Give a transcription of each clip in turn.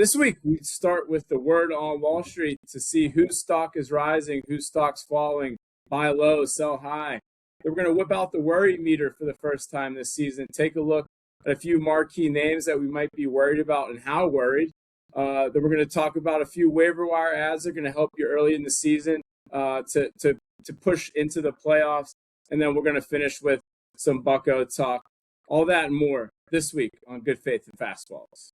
This week, we start with the word on Wall Street to see whose stock is rising, whose stock's falling, buy low, sell high. Then we're going to whip out the worry meter for the first time this season, take a look at a few marquee names that we might be worried about and how worried. Then we're going to talk about a few waiver wire ads that are going to help you early in the season to push into the playoffs. And then we're going to finish with some Bucco talk. All that and more this week on Good Faith and Fastballs.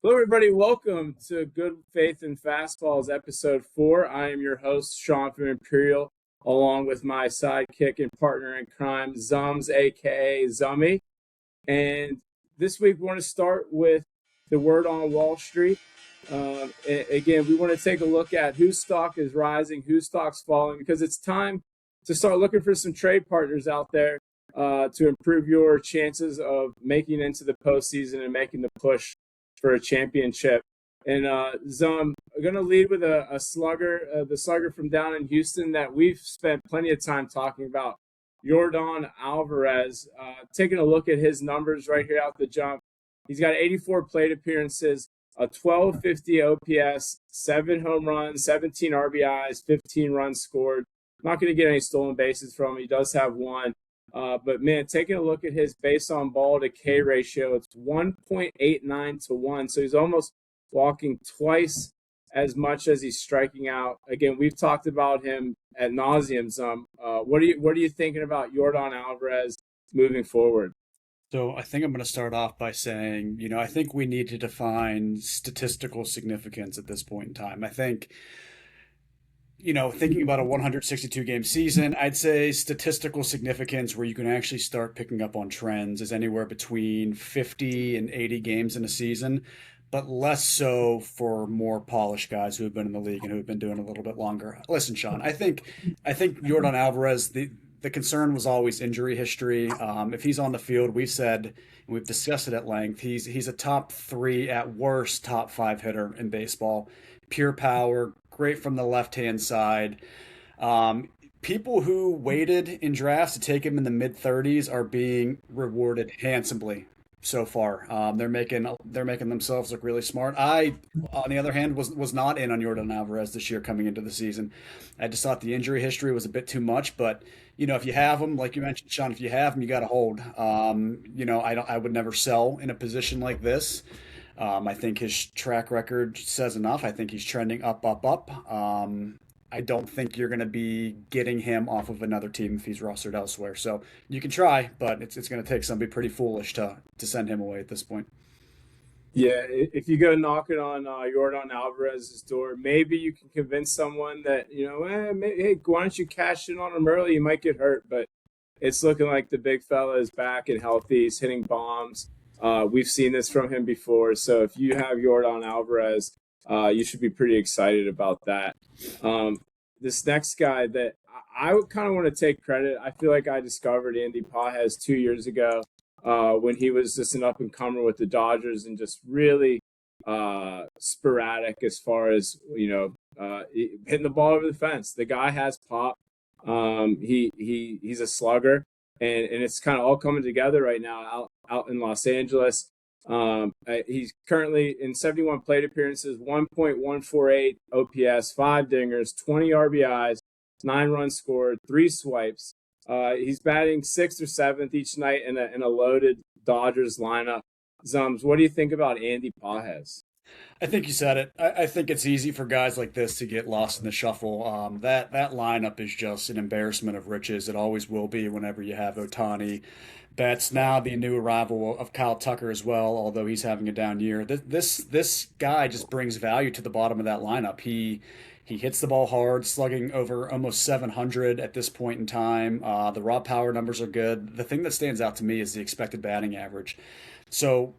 Hello, everybody. Welcome to Good Faith and Fastballs, episode 4. I am your host, Sean from Imperial, along with my sidekick and partner in crime, Zums, a.k.a. Zummy. And this week, we want to start with the word on Wall Street. Again, we want to take a look at whose stock is rising, whose stock's falling, because it's time to start looking for some trade partners out there to improve your chances of making into the postseason and making the push for a championship. And Zum, I'm going to lead with a slugger, the slugger from down in Houston that we've spent plenty of time talking about, Yordan Alvarez. Taking a look at his numbers right here out the jump. He's got 84 plate appearances, a 1250 OPS, 7 home runs, 17 RBIs, 15 runs scored. Not going to get any stolen bases from him. He does have one. But, man, taking a look at his base on ball to K ratio, it's 1.89 to 1. So he's almost walking twice as much as he's striking out. Again, we've talked about him ad nauseum. What are you thinking about Yordan Alvarez moving forward? So I think I'm going to start off by saying, I think we need to define statistical significance at this point in time. I think thinking about a 162-game season, I'd say statistical significance where you can actually start picking up on trends is anywhere between 50 and 80 games in a season, but less so for more polished guys who have been in the league and who have been doing a little bit longer. Listen, Sean, I think Yordan Alvarez, the concern was always injury history. If he's on the field, we've said, and we've discussed it at length, he's a top 3, at worst, top 5 hitter in baseball. Pure power, great from the left-hand side. People who waited in drafts to take him in the mid-30s are being rewarded handsomely so far. They're making themselves look really smart. I, on the other hand, was not in on Yordan Alvarez this year coming into the season. I just thought the injury history was a bit too much, but if you have him, like you mentioned, Sean, if you have him, you got to hold. I would never sell in a position like this. I think his track record says enough. I think he's trending up. I don't think you're going to be getting him off of another team if he's rostered elsewhere. So you can try, but it's going to take somebody pretty foolish to send him away at this point. Yeah, if you go knocking on Yordan Alvarez's door, maybe you can convince someone that, hey, why don't you cash in on him early? You might get hurt, but it's looking like the big fella is back and healthy. He's hitting bombs. We've seen this from him before. So if you have Yordan Alvarez, you should be pretty excited about that. This next guy that I would kind of want to take credit. I feel like I discovered Andy Pages 2 years ago when he was just an up-and-comer with the Dodgers and just really sporadic as far as, hitting the ball over the fence. The guy has pop. He's a slugger, and it's kind of all coming together right now out in Los Angeles. He's currently in 71 plate appearances, 1.148 OPS, 5 dingers, 20 RBIs, 9 runs scored, 3 swipes. He's batting 6th or 7th each night in a loaded Dodgers lineup. Zums, what do you think about Andy Pages? I think you said it. I think it's easy for guys like this to get lost in the shuffle. That lineup is just an embarrassment of riches. It always will be whenever you have Ohtani, That's now the new arrival of Kyle Tucker as well, although he's having a down year. This guy just brings value to the bottom of that lineup. He hits the ball hard, slugging over almost 700 at this point in time. The raw power numbers are good. The thing that stands out to me is the expected batting average. So,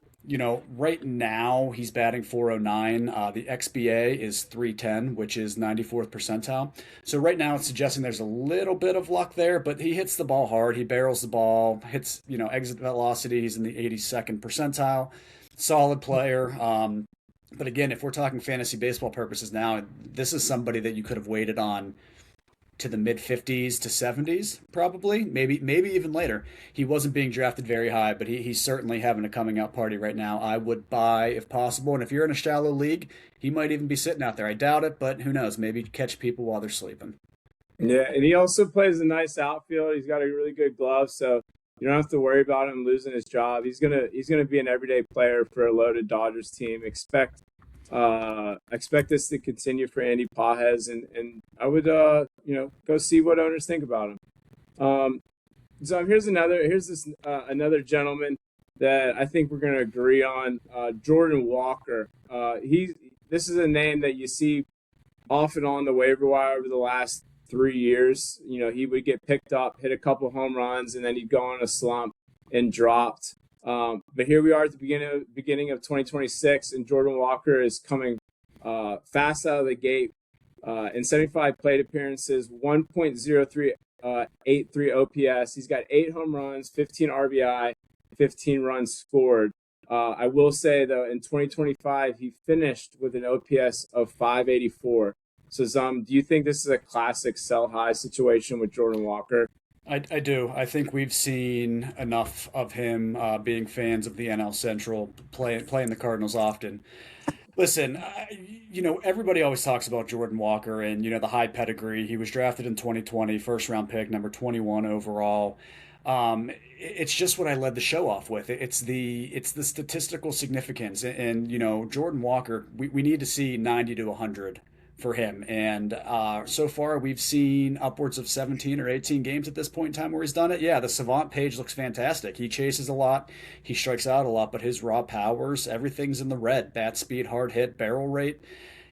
right now he's batting 409. The XBA is 310, which is 94th percentile. So right now it's suggesting there's a little bit of luck there, but he hits the ball hard. He barrels the ball, hits, exit velocity. He's in the 82nd percentile. Solid player. But again, if we're talking fantasy baseball purposes now, this is somebody that you could have waited on to the mid 50s to 70s, probably, maybe even later. He wasn't being drafted very high, but he's certainly having a coming out party right now. I would buy if possible, and if you're in a shallow league, he might even be sitting out there. I doubt it, but who knows? Maybe catch people while they're sleeping. Yeah, and he also plays a nice outfield. He's got a really good glove, so you don't have to worry about him losing his job. He's gonna be an everyday player for a loaded Dodgers team. Expect this to continue for Andy Pajes, and I would go see what owners think about him. So here's another gentleman that I think we're going to agree on. Jordan Walker. This is a name that you see off and on the waiver wire over the last 3 years. He would get picked up, hit a couple home runs, and then he'd go on a slump and dropped. But here we are at the beginning of 2026, and Jordan Walker is coming fast out of the gate. In 75 plate appearances, 1.03 83 OPS. He's got 8 home runs, 15 RBI, 15 runs scored. I will say, though, in 2025, he finished with an OPS of 584. So, do you think this is a classic sell high situation with Jordan Walker? I do. I think we've seen enough of him being fans of the NL Central, playing the Cardinals often. Listen, everybody always talks about Jordan Walker and, the high pedigree. He was drafted in 2020, first round pick, number 21 overall. It's just what I led the show off with. It's the statistical significance. And Jordan Walker, we need to see 90 to 100 for him. And so far, we've seen upwards of 17 or 18 games at this point in time where he's done it. Yeah, the Savant page looks fantastic. He chases a lot, he strikes out a lot, but his raw powers, everything's in the red. Bat speed, hard hit, barrel rate.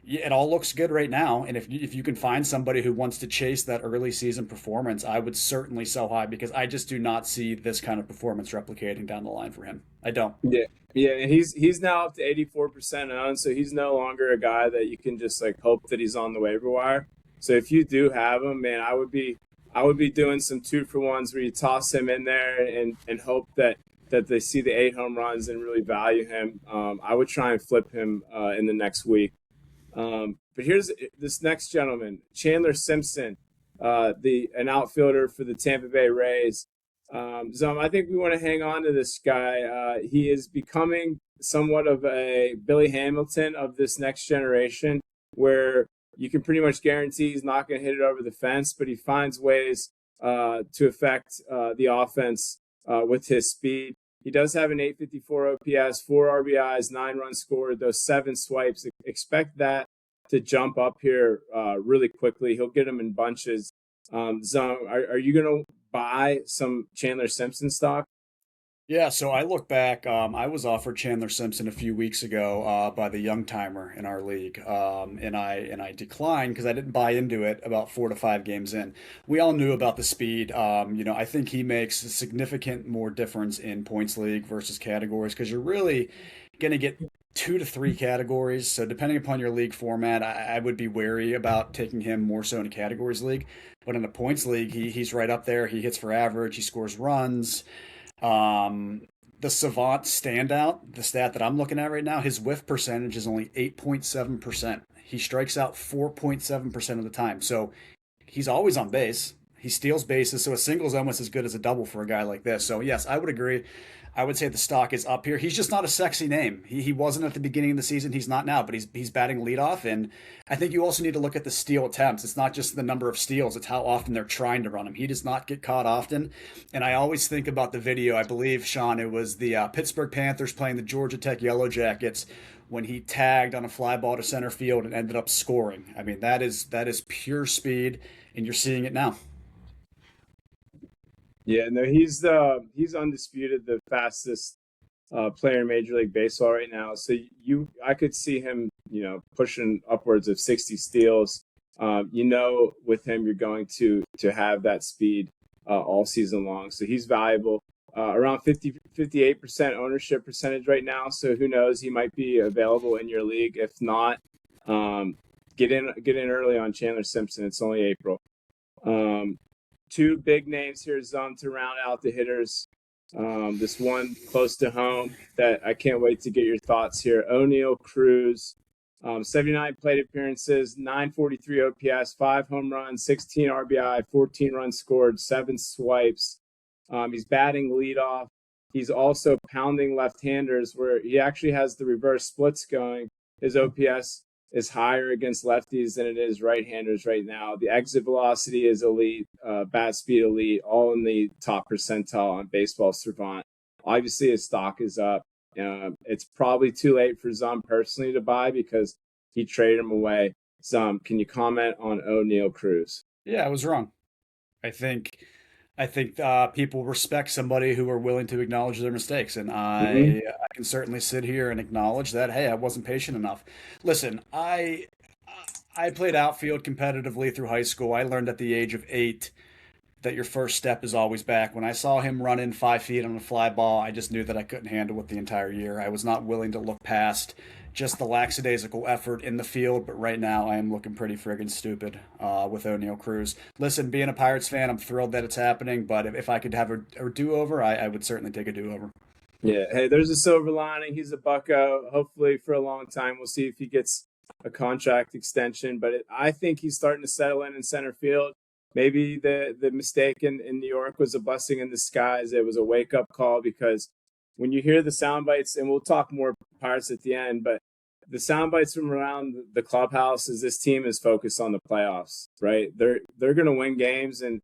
It all looks good right now. And if you can find somebody who wants to chase that early season performance, I would certainly sell high because I just do not see this kind of performance replicating down the line for him. I don't. Yeah. Yeah, and he's now up to 84% owned, so he's no longer a guy that you can just hope that he's on the waiver wire. So if you do have him, man, I would be doing some 2-for-1s where you toss him in there and hope that they see the 8 home runs and really value him. I would try and flip him in the next week. But here's this next gentleman, Chandler Simpson, an outfielder for the Tampa Bay Rays. I think we want to hang on to this guy. He is becoming somewhat of a Billy Hamilton of this next generation, where you can pretty much guarantee he's not going to hit it over the fence, but he finds ways to affect the offense with his speed. He does have an 854 OPS, 4 RBIs, 9 runs scored, those 7 swipes. Expect that to jump up here really quickly. He'll get them in bunches. Are you going to buy some Chandler Simpson stock? Yeah, so I look back. I was offered Chandler Simpson a few weeks ago by the young timer in our league, and I declined because I didn't buy into it about 4 to 5 games in. We all knew about the speed. I think he makes a significant more difference in points league versus categories because you're really going to get 2 to 3 categories. So depending upon your league format, I would be wary about taking him more so in a categories league. But in a points league, he's right up there. He hits for average. He scores runs. The Savant standout, the stat that I'm looking at right now, his whiff percentage is only 8.7%. He strikes out 4.7% of the time. So he's always on base. He steals bases. So a single is almost as good as a double for a guy like this. So yes, I would agree. I would say the stock is up here. He's just not a sexy name. He wasn't at the beginning of the season. He's not now, but he's batting leadoff. And I think you also need to look at the steal attempts. It's not just the number of steals. It's how often they're trying to run him. He does not get caught often. And I always think about the video. I believe, Sean, it was the Pittsburgh Panthers playing the Georgia Tech Yellow Jackets when he tagged on a fly ball to center field and ended up scoring. I mean, that is pure speed, and you're seeing it now. Yeah, no, he's undisputed the fastest player in Major League Baseball right now. So I could see him, pushing upwards of 60 steals. With him, you're going to have that speed all season long. So he's valuable. Around 58% ownership percentage right now. So who knows? He might be available in your league. If not, get in early on Chandler Simpson. It's only April. Two big names here, to round out the hitters. This one close to home that I can't wait to get your thoughts here. O'Neal Cruz, 79 plate appearances, 943 OPS, 5 home runs, 16 RBI, 14 runs scored, 7 swipes. He's batting leadoff. He's also pounding left-handers where he actually has the reverse splits going. His OPS is higher against lefties than it is right-handers right now. The exit velocity is elite, bat speed elite, all in the top percentile on Baseball Savant. Obviously, his stock is up. It's probably too late for Zum personally to buy because he traded him away. Zum, can you comment on O'Neal Cruz? Yeah, I was wrong. I think people respect somebody who are willing to acknowledge their mistakes, and Mm-hmm. I can certainly sit here and acknowledge that. Hey, I wasn't patient enough. Listen, I played outfield competitively through high school. I learned at the age of 8 that your first step is always back. When I saw him running 5 feet on a fly ball, I just knew that I couldn't handle it the entire year. I was not willing to look past just the lackadaisical effort in the field, but right now I am looking pretty friggin' stupid with O'Neal Cruz. Listen, being a Pirates fan, I'm thrilled that it's happening, but if I could have a do-over, I would certainly take a do-over. Yeah. Hey, there's a silver lining. He's a Bucco. Hopefully, for a long time, we'll see if he gets a contract extension. But I think he's starting to settle in center field. Maybe the mistake in New York was a blessing in disguise. It was a wake up call because when you hear the sound bites, and we'll talk more Pirates at the end, but the sound bites from around the clubhouse is this team is focused on the playoffs, right? They're going to win games, and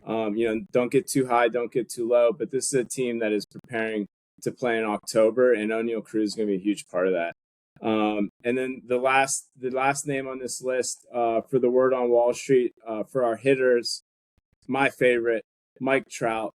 don't get too high, don't get too low. But this is a team that is preparing to play in October, and O'Neal Cruz is going to be a huge part of that. And then the last name on this list for the word on Wall Street for our hitters, my favorite, Mike Trout.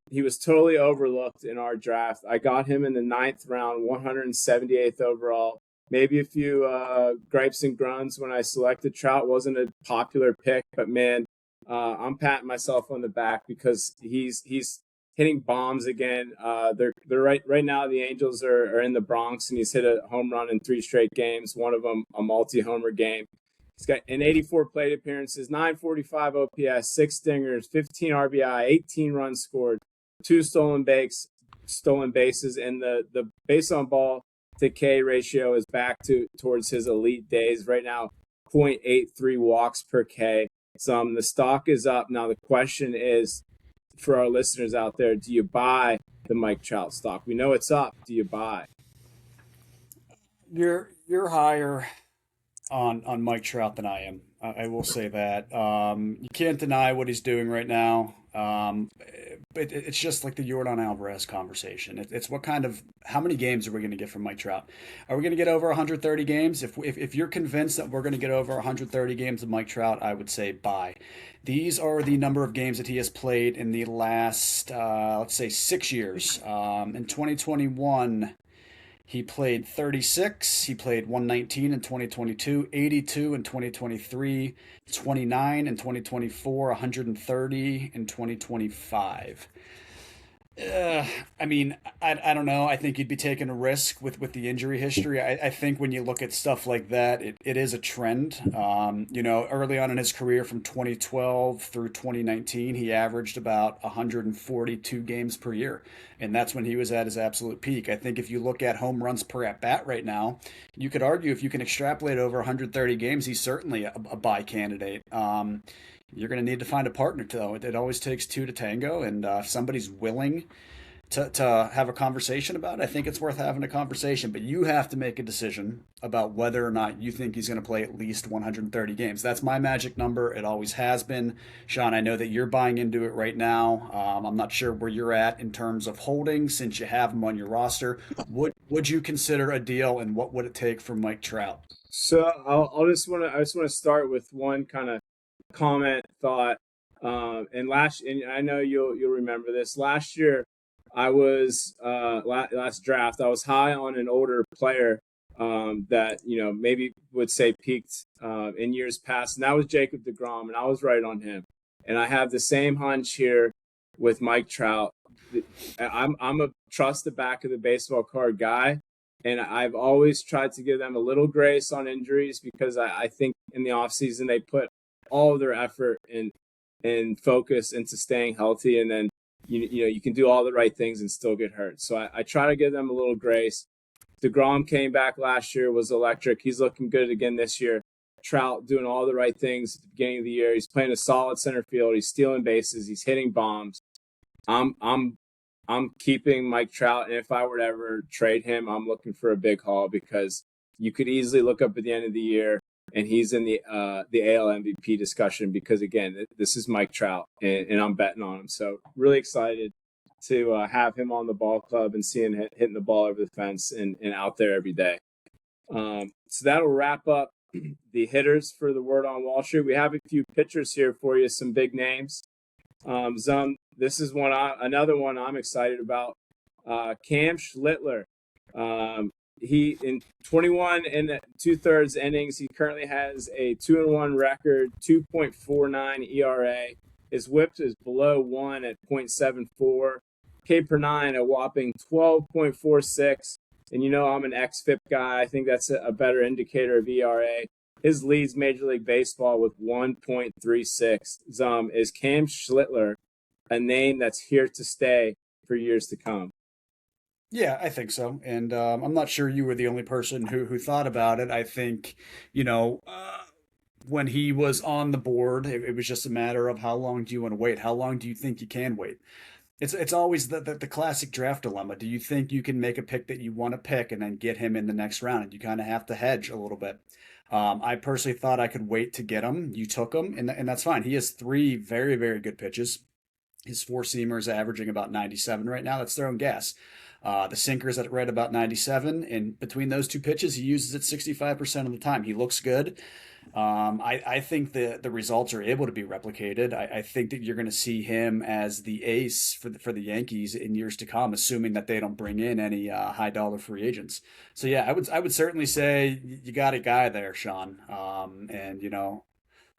He was totally overlooked in our draft. I got him in the 9th round, 178th overall. Maybe a few gripes and grunts when I selected Trout. Wasn't a popular pick, but man, I'm patting myself on the back because he's hitting bombs again. They're right now. The Angels are in the Bronx, and he's hit a home run in 3 straight games. One of them a multi-homer game. He's got an 84 plate appearances, 945 OPS, 6 stingers, 15 RBI, 18 runs scored, 2 stolen bases, and the base on ball to K ratio is back towards his elite days. Right now, 0.83 walks per K. The stock is up. Now the question is, for our listeners out there, do you buy the Mike Trout stock? We know it's up. Do you buy? You're higher on Mike Trout than I am. I will say that. You can't deny what he's doing right now. It's just like the Jordan Alvarez conversation. It's how many games are we going to get from Mike Trout? Are we going to get over 130 games? If you're convinced that we're going to get over 130 games of Mike Trout, I would say buy. These are the number of games that he has played in the last, let's say, 6 years. In 2021, he played 36. He played 119 in 2022, 82 in 2023, 29 in 2024, 130 in 2025. I mean, I don't know. I think you'd be taking a risk with the injury history. I think when you look at stuff like that, it is a trend. Early on in his career from 2012 through 2019, he averaged about 142 games per year. And that's when he was at his absolute peak. I think if you look at home runs per at bat right now, you could argue if you can extrapolate over 130 games, he's certainly a buy candidate. You're going to need to find a partner, though. It always takes 2 to tango, and if somebody's willing to have a conversation about it, I think it's worth having a conversation. But you have to make a decision about whether or not you think he's going to play at least 130 games. That's my magic number. It always has been. Sean, I know that you're buying into it right now. I'm not sure where you're at in terms of holding since you have him on your roster. Would you consider a deal, and what would it take for Mike Trout? So I just want to start with one kind of comment thought. And I know you'll remember this. Last year, I was last draft. I was high on an older player that maybe would say peaked in years past, and that was Jacob deGrom, and I was right on him. And I have the same hunch here with Mike Trout. I'm a trust the back of the baseball card guy, and I've always tried to give them a little grace on injuries because I think in the offseason they put all of their effort and focus into staying healthy, and then you can do all the right things and still get hurt. So I try to give them a little grace. DeGrom came back last year, was electric. He's looking good again this year. Trout doing all the right things at the beginning of the year. He's playing a solid center field. He's stealing bases. He's hitting bombs. I'm keeping Mike Trout, and if I were to ever trade him, I'm looking for a big haul because you could easily look up at the end of the year and he's in the AL MVP discussion because again, this is Mike Trout, and I'm betting on him. So really excited to have him on the ball club and seeing hitting the ball over the fence and out there every day. So that'll wrap up the hitters for the Word on Wall Street. We have a few pitchers here for you, some big names. This is another one I'm excited about. Cam Schlittler. He in 21 and 2/3 innings. He currently has a 2-1 record, 2.49 ERA. His WHIP is below 1 at 0.74. K per nine a whopping 12.46. And I'm an xFIP guy. I think that's a better indicator of ERA. His leads Major League Baseball with 1.36. Is Cam Schlittler a name that's here to stay for years to come? Yeah, I think so. And I'm not sure you were the only person who thought about it. I think, when he was on the board, it was just a matter of how long do you want to wait? How long do you think you can wait? It's always the classic draft dilemma. Do you think you can make a pick that you want to pick and then get him in the next round? And you kind of have to hedge a little bit. I personally thought I could wait to get him. You took him, and that's fine. He has three very, very good pitches. His four-seamer is averaging about 97 right now. That's throwing gas. The sinker's at right about 97, and between those two pitches, he uses it 65% of the time. He looks good. I think the results are able to be replicated. I think that you're going to see him as the ace for the Yankees in years to come, assuming that they don't bring in any high dollar free agents. So yeah, I would certainly say you got a guy there, Sean. And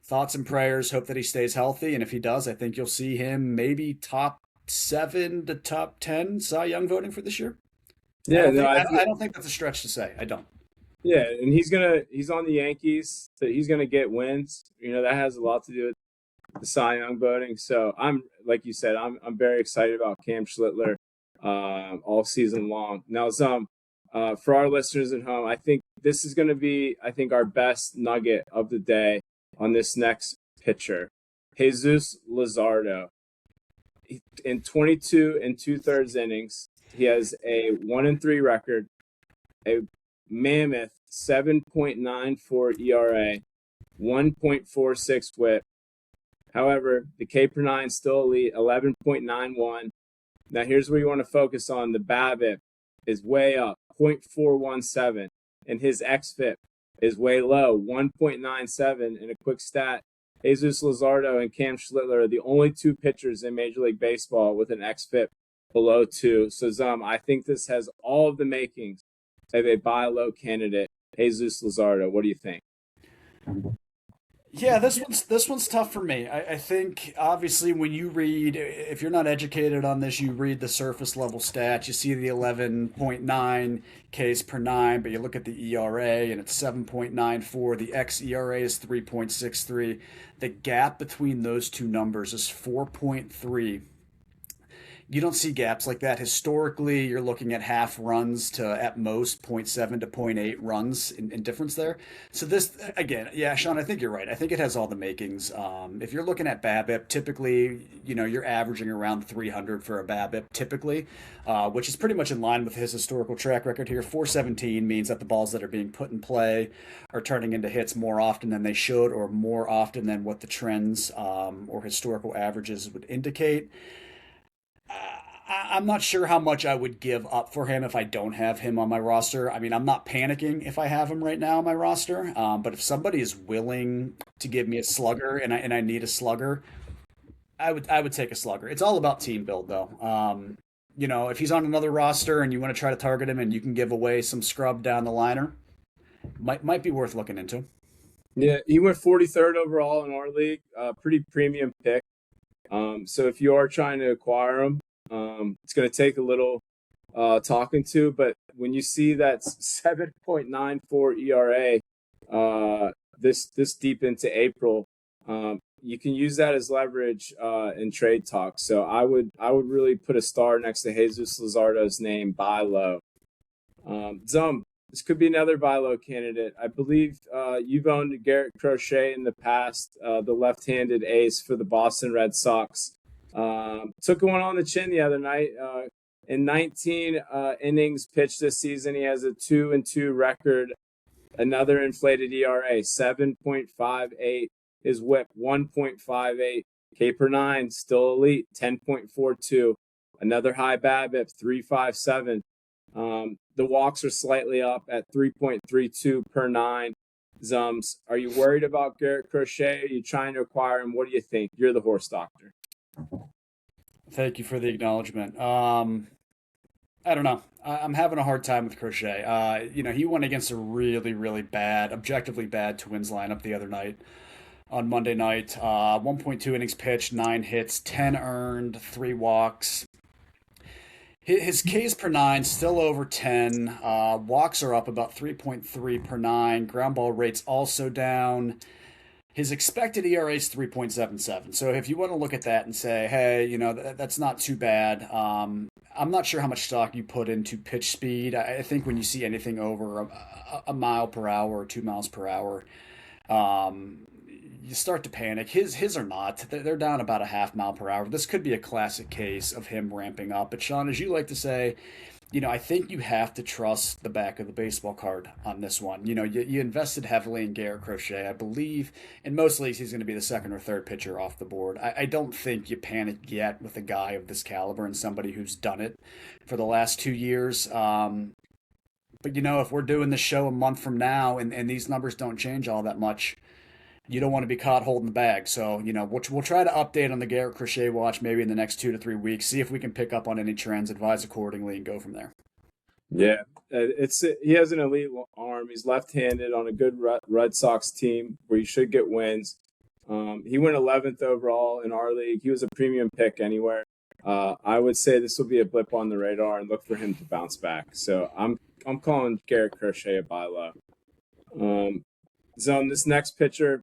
thoughts and prayers. Hope that he stays healthy, and if he does, I think you'll see him maybe top 7 to top 10 Cy Young voting for this year. Yeah, I don't think that's a stretch to say. I don't. Yeah, and he's on the Yankees, so he's gonna get wins. That has a lot to do with the Cy Young voting. So I'm like you said, I'm very excited about Cam Schlittler all season long. Now, for our listeners at home, I think this is gonna be our best nugget of the day on this next pitcher, Jesus Luzardo. In 22 and 2/3 innings, he has a 1-3 record, a mammoth 7.94 ERA, 1.46 WHIP. However, the K per nine still elite, 11.91. Now here's where you want to focus on. The BABIP is way up, 0.417, and his xFIP is way low, 1.97. And a quick stat, Jesus Luzardo and Cam Schlittler are the only two pitchers in Major League Baseball with an xFIP below 2. So, I think this has all of the makings of a buy low candidate, Jesus Luzardo. What do you think? Yeah, this one's tough for me. I think obviously when you read, if you're not educated on this, you read the surface level stats. You see the 11.9 Ks per nine, but you look at the ERA and it's 7.94. The xERA is 3.63. The gap between those two numbers is 4.3. You don't see gaps like that. Historically, you're looking at half runs to at most zero point 0.7 to zero point 0.8 runs in difference there. So this, again, yeah, Sean, I think you're right. I think it has all the makings. If you're looking at BABIP, typically, you're averaging around 300 for a BABIP typically, which is pretty much in line with his historical track record here. 417 means that the balls that are being put in play are turning into hits more often than they should, or more often than what the trends or historical averages would indicate. I'm not sure how much I would give up for him if I don't have him on my roster. I mean, I'm not panicking if I have him right now on my roster. But if somebody is willing to give me a slugger and I need a slugger, I would take a slugger. It's all about team build, though. If he's on another roster and you want to try to target him and you can give away some scrub down the liner, might be worth looking into. Yeah, he went 43rd overall in our league. Pretty premium pick. So if you are trying to acquire him, it's going to take a little talking to. But when you see that 7.94 ERA this deep into April, you can use that as leverage in trade talks. So I would really put a star next to Jesus Luzardo's name, buy low. This could be another buy low candidate. I believe you've owned Garrett Crochet in the past, the left-handed ace for the Boston Red Sox. Took one on the chin the other night. In 19 innings pitched this season, he has a 2-2 record. Another inflated ERA, 7.58. His whip, 1.58. K per nine, still elite, 10.42. Another high BABIP, 3.57. The walks are slightly up at 3.32 per nine. Zums, are you worried about Garrett Crochet? Are you trying to acquire him? What do you think? You're the horse doctor. Thank you for the acknowledgement. I don't know. I'm having a hard time with Crochet. He went against a really, really bad, objectively bad Twins lineup the other night. On Monday night, 1.2 innings pitched, 9 hits, 10 earned, 3 walks. His Ks per nine still over 10. Walks are up about 3.3 per nine. Ground ball rate's also down. His expected ERA is 3.77. So if you want to look at that and say, hey, that's not too bad. I'm not sure how much stock you put into pitch speed. I think when you see anything over a mile per hour or 2 miles per hour, you start to panic. His are not. They're down about a half mile per hour. This could be a classic case of him ramping up. But Sean, as you like to say, I think you have to trust the back of the baseball card on this one. You invested heavily in Garrett Crochet. I believe in most leagues he's going to be the second or third pitcher off the board. I don't think you panic yet with a guy of this caliber and somebody who's done it for the last 2 years. But if we're doing the show a month from now and these numbers don't change all that much, you don't want to be caught holding the bag. So, we'll try to update on the Garrett Crochet watch maybe in the next 2 to 3 weeks, see if we can pick up on any trends, advise accordingly, and go from there. Yeah, he has an elite arm. He's left-handed on a good Red Sox team where he should get wins. He went 11th overall in our league. He was a premium pick anywhere. I would say this will be a blip on the radar and look for him to bounce back. So I'm calling Garrett Crochet a buy low. This next pitcher,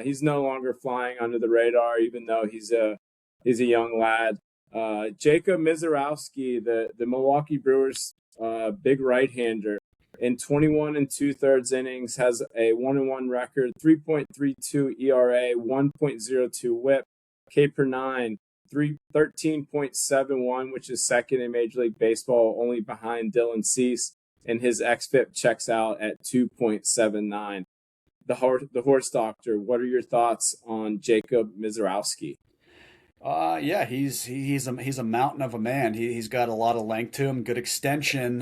he's no longer flying under the radar, even though he's a young lad. Jacob Misiorowski, the Milwaukee Brewers big right-hander, in 21 2/3 innings, has a 1-1 record, 3.32 ERA, 1.02 WHIP, K per nine, 13.71, which is second in Major League Baseball, only behind Dylan Cease, and his xFIP checks out at 2.79. The horse doctor, what are your thoughts on Jacob Misiorowski? Yeah, he's a mountain of a man. He's got a lot of length to him, good extension.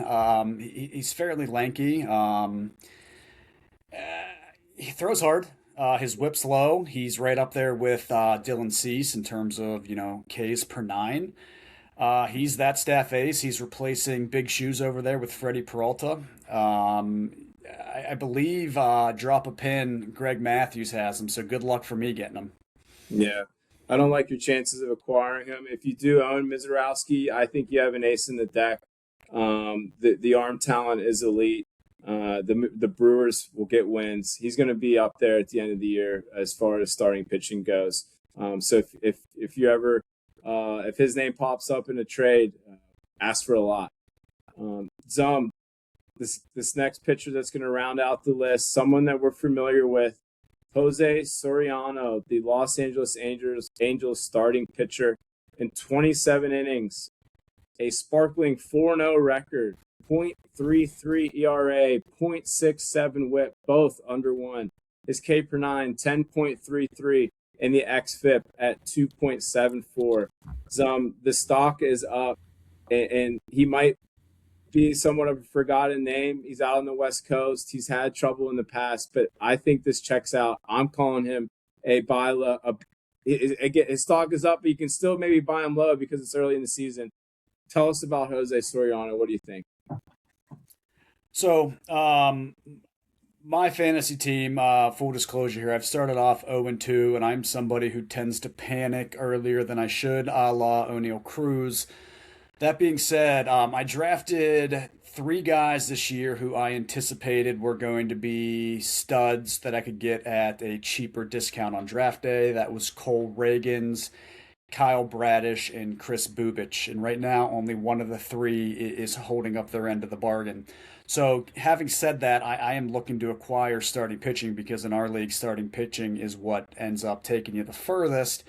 He's fairly lanky. He throws hard. His whip's low. He's right up there with Dylan Cease in terms of Ks per nine. He's that staff ace. He's replacing big shoes over there with Freddie Peralta. I believe drop a pin, Greg Matthews has him, so good luck for me getting him. Yeah, I don't like your chances of acquiring him. If you do own Misiorowski, I think you have an ace in the deck. The arm talent is elite. The Brewers will get wins. He's going to be up there at the end of the year as far as starting pitching goes. So if you ever if his name pops up in a trade, ask for a lot. This next pitcher that's going to round out the list, someone that we're familiar with, Jose Soriano, the Los Angeles Angels starting pitcher, in 27 innings, a sparkling 4-0 record, .33 ERA, .67 WHIP, both under 1. His K per nine, 10.33, and the xFIP at 2.74. The stock is up, and he might be somewhat of a forgotten name. He's out on the West Coast. He's had trouble in the past, but I think this checks out. I'm calling him a buy low. again, his stock is up, but you can still maybe buy him low because it's early in the season. Tell us about Jose Soriano. What do you think? So, my fantasy team, full disclosure here, I've started off 0-2, and I'm somebody who tends to panic earlier than I should, a la O'Neal Cruz. That being said, I drafted three guys this year who I anticipated were going to be studs that I could get at a cheaper discount on draft day. That was Cole Reagans, Kyle Bradish, and Chris Bubich. And right now, only one of the three is holding up their end of the bargain. So, having said that, I am looking to acquire starting pitching because in our league, starting pitching is what ends up taking you the furthest.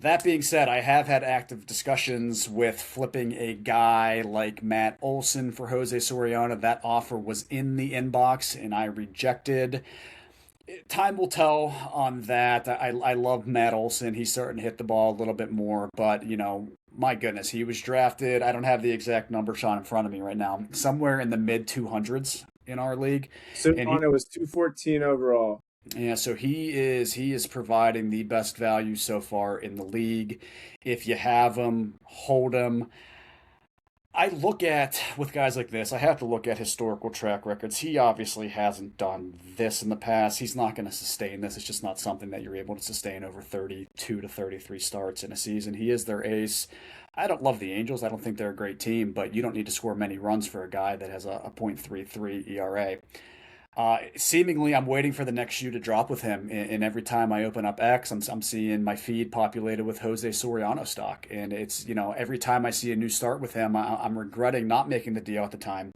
That being said, I have had active discussions with flipping a guy like Matt Olson for Jose Soriano. That offer was in the inbox and I rejected. Time will tell on that. I love Matt Olson. He's starting to hit the ball a little bit more, but my goodness, he was drafted. I don't have the exact number shot in front of me right now. Somewhere in the mid 200s in our league. Soriano was 214 overall. Yeah, so he is providing the best value so far in the league. If you have him, hold him. I look at, with guys like this, I have to look at historical track records. He obviously hasn't done this in the past. He's not going to sustain this. It's just not something that you're able to sustain over 32 to 33 starts in a season. He is their ace. I don't love the Angels. I don't think they're a great team, but you don't need to score many runs for a guy that has a .33 ERA. Seemingly, I'm waiting for the next shoe to drop with him, and every time I open up X, I'm seeing my feed populated with Jose Soriano stock, and it's every time I see a new start with him, I'm regretting not making the deal at the time.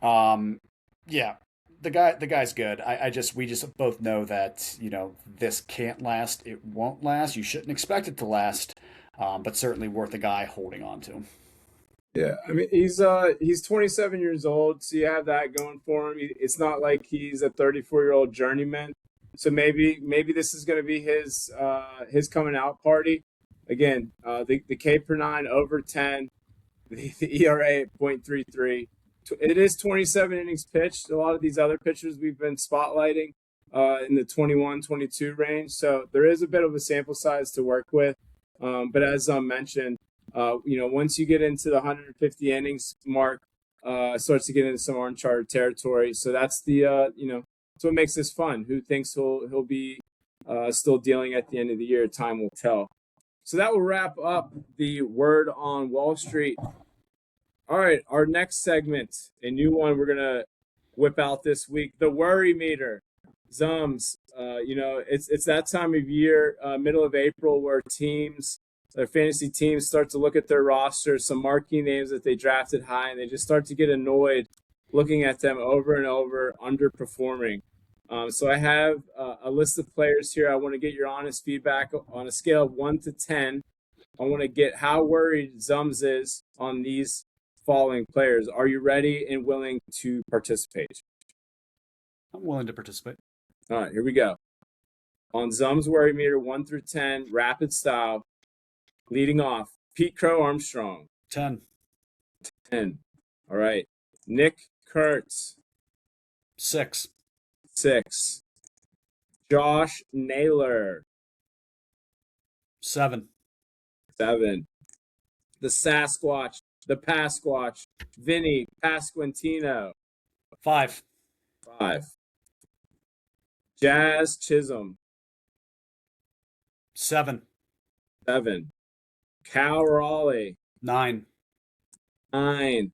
Yeah, the guy's good. We just both know that this can't last. It won't last. You shouldn't expect it to last, but certainly worth a guy holding on to. Yeah, I mean he's 27 years old, so you have that going for him. It's not like he's a 34-year-old journeyman. So maybe this is going to be his coming out party. Again, the K per 9 over 10, the ERA at .33. It is 27 innings pitched. A lot of these other pitchers we've been spotlighting in the 21, 22 range. So there is a bit of a sample size to work with. But as mentioned, once you get into the 150 innings mark, starts to get into some uncharted territory. So that's that's what makes this fun. Who thinks he'll be still dealing at the end of the year? Time will tell. So that will wrap up the Word on Wall Street. All right, our next segment, a new one we're gonna whip out this week, the Worry Meter. Zums, it's that time of year, middle of April, where their fantasy teams start to look at their roster, some marquee names that they drafted high, and they just start to get annoyed looking at them over and over, underperforming. So I have a list of players here. I want to get your honest feedback on a scale of 1 to 10. I want to get how worried Zums is on these following players. Are you ready and willing to participate? I'm willing to participate. All right, here we go. On Zums Worry Meter, 1 through 10, rapid style. Leading off, Pete Crow Armstrong. 10. 10. All right. Nick Kurtz. 6. 6. Josh Naylor. 7. 7. The Sasquatch, the Pasquatch, Vinny Pasquantino. 5. 5. Jazz Chisholm. 7. 7. Cal Raleigh. 9. 9.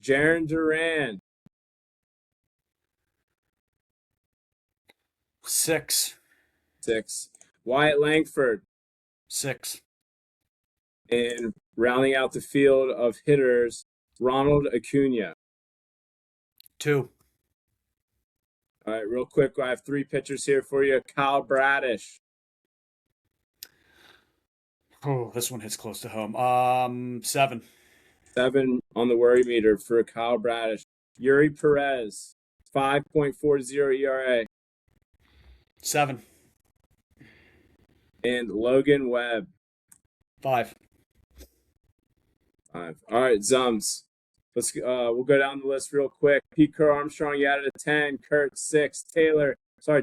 Jaron Duran. 6. 6. Wyatt Langford. 6. And rounding out the field of hitters, Ronald Acuna. 2. All right, real quick, I have 3 pitchers here for you. Kyle Bradish. Oh, this one hits close to home. 7. 7 on the worry meter for Kyle Bradish. Yuri Perez, 5.40 ERA. 7. And Logan Webb. 5. 5. All right, Zums. We'll go down the list real quick. Pete Crow Armstrong, you added a 10. Kurt, 6.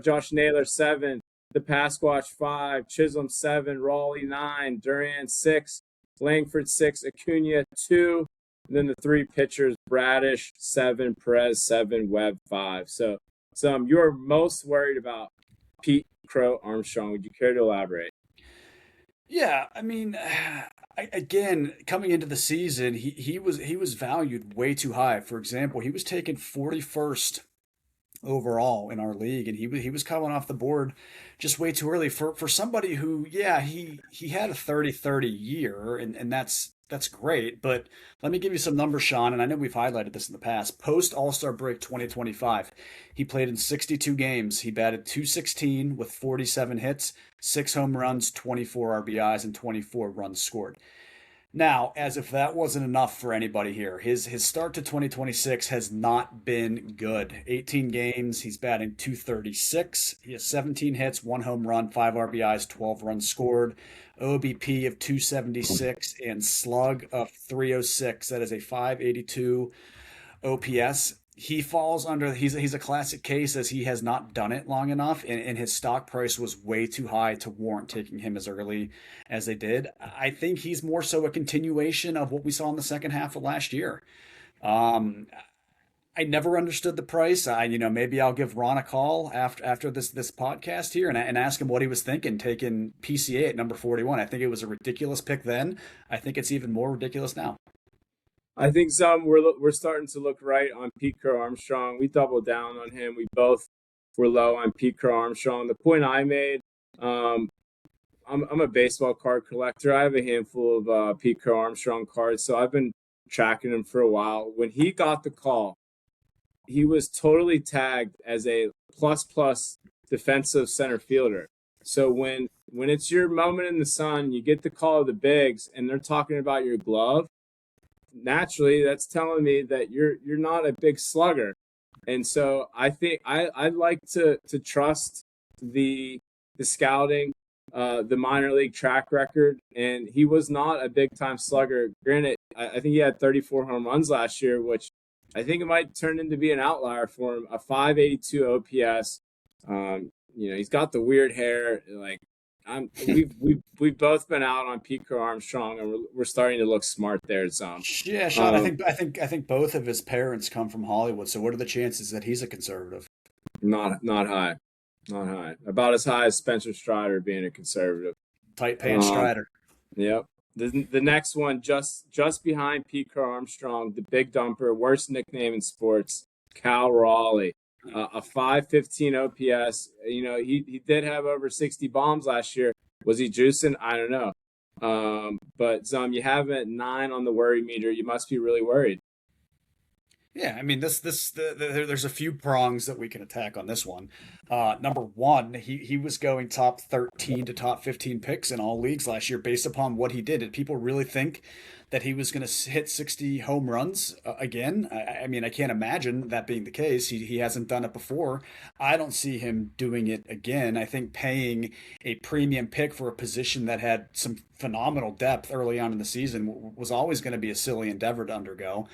Josh Naylor, 7. the Pasquatch 5, Chisholm 7, Raleigh 9, Duran 6, Langford 6, Acuna 2, and then the three pitchers, Bradish 7, Perez 7, Webb 5. So you're most worried about Pete Crow Armstrong. Would you care to elaborate? Yeah, I mean, again, coming into the season, he was valued way too high. For example, he was taken 41st overall in our league, and he was coming off the board just way too early for somebody who, yeah, he had a 30-30 year, and that's great. But let me give you some numbers, Sean, and I know we've highlighted this in the past. Post All-Star break 2025, he played in 62 games. He batted 216 with 47 hits, 6 home runs, 24 RBIs, and 24 runs scored. Now, as if that wasn't enough for anybody here, his start to 2026 has not been good. 18 games, he's batting 236. He has 17 hits, 1 home run, 5 RBIs, 12 runs scored, OBP of 276, and slug of 306. That is a 582 OPS. He falls under, he's a classic case as he has not done it long enough, and his stock price was way too high to warrant taking him as early as they did. I think he's more so a continuation of what we saw in the second half of last year. Um, I never understood the price. Maybe I'll give Ron a call after this podcast here and ask him what he was thinking taking PCA at number 41. I think it was a ridiculous pick then. I think it's even more ridiculous now. I think we're starting to look right on Pete Crow Armstrong. We doubled down on him. We both were low on Pete Crow Armstrong. The point I made, I'm a baseball card collector. I have a handful of Pete Crow Armstrong cards, so I've been tracking him for a while. When he got the call, he was totally tagged as a plus defensive center fielder. So when it's your moment in the sun, you get the call of the bigs, and they're talking about your glove. Naturally, that's telling me that you're not a big slugger, and so I think I'd like to trust the scouting, the minor league track record, and he was not a big time slugger. Granted, I think he had 34 home runs last year, which I think it might turn into be an outlier for him. A 582 OPS. He's got the weird hair. Like we've both been out on Pete Crow Armstrong, and we're starting to look smart there. Some. Yeah, Sean. I think both of his parents come from Hollywood. So what are the chances that he's a conservative? Not high, not high. About as high as Spencer Strider being a conservative. Tight pants Strider. Yep. The next one, just behind Pete Crow Armstrong, the big dumper, worst nickname in sports, Cal Raleigh. A 515 OPS. He did have over 60 bombs last year. Was he juicing? I don't know. But you have it 9 on the worry meter. You must be really worried. Yeah, I mean, there's a few prongs that we can attack on this one. Number one, he was going top 13 to top 15 picks in all leagues last year based upon what he did. Did people really think that he was going to hit 60 home runs again? I mean, I can't imagine that being the case. He hasn't done it before. I don't see him doing it again. I think paying a premium pick for a position that had some phenomenal depth early on in the season was always going to be a silly endeavor to undergo.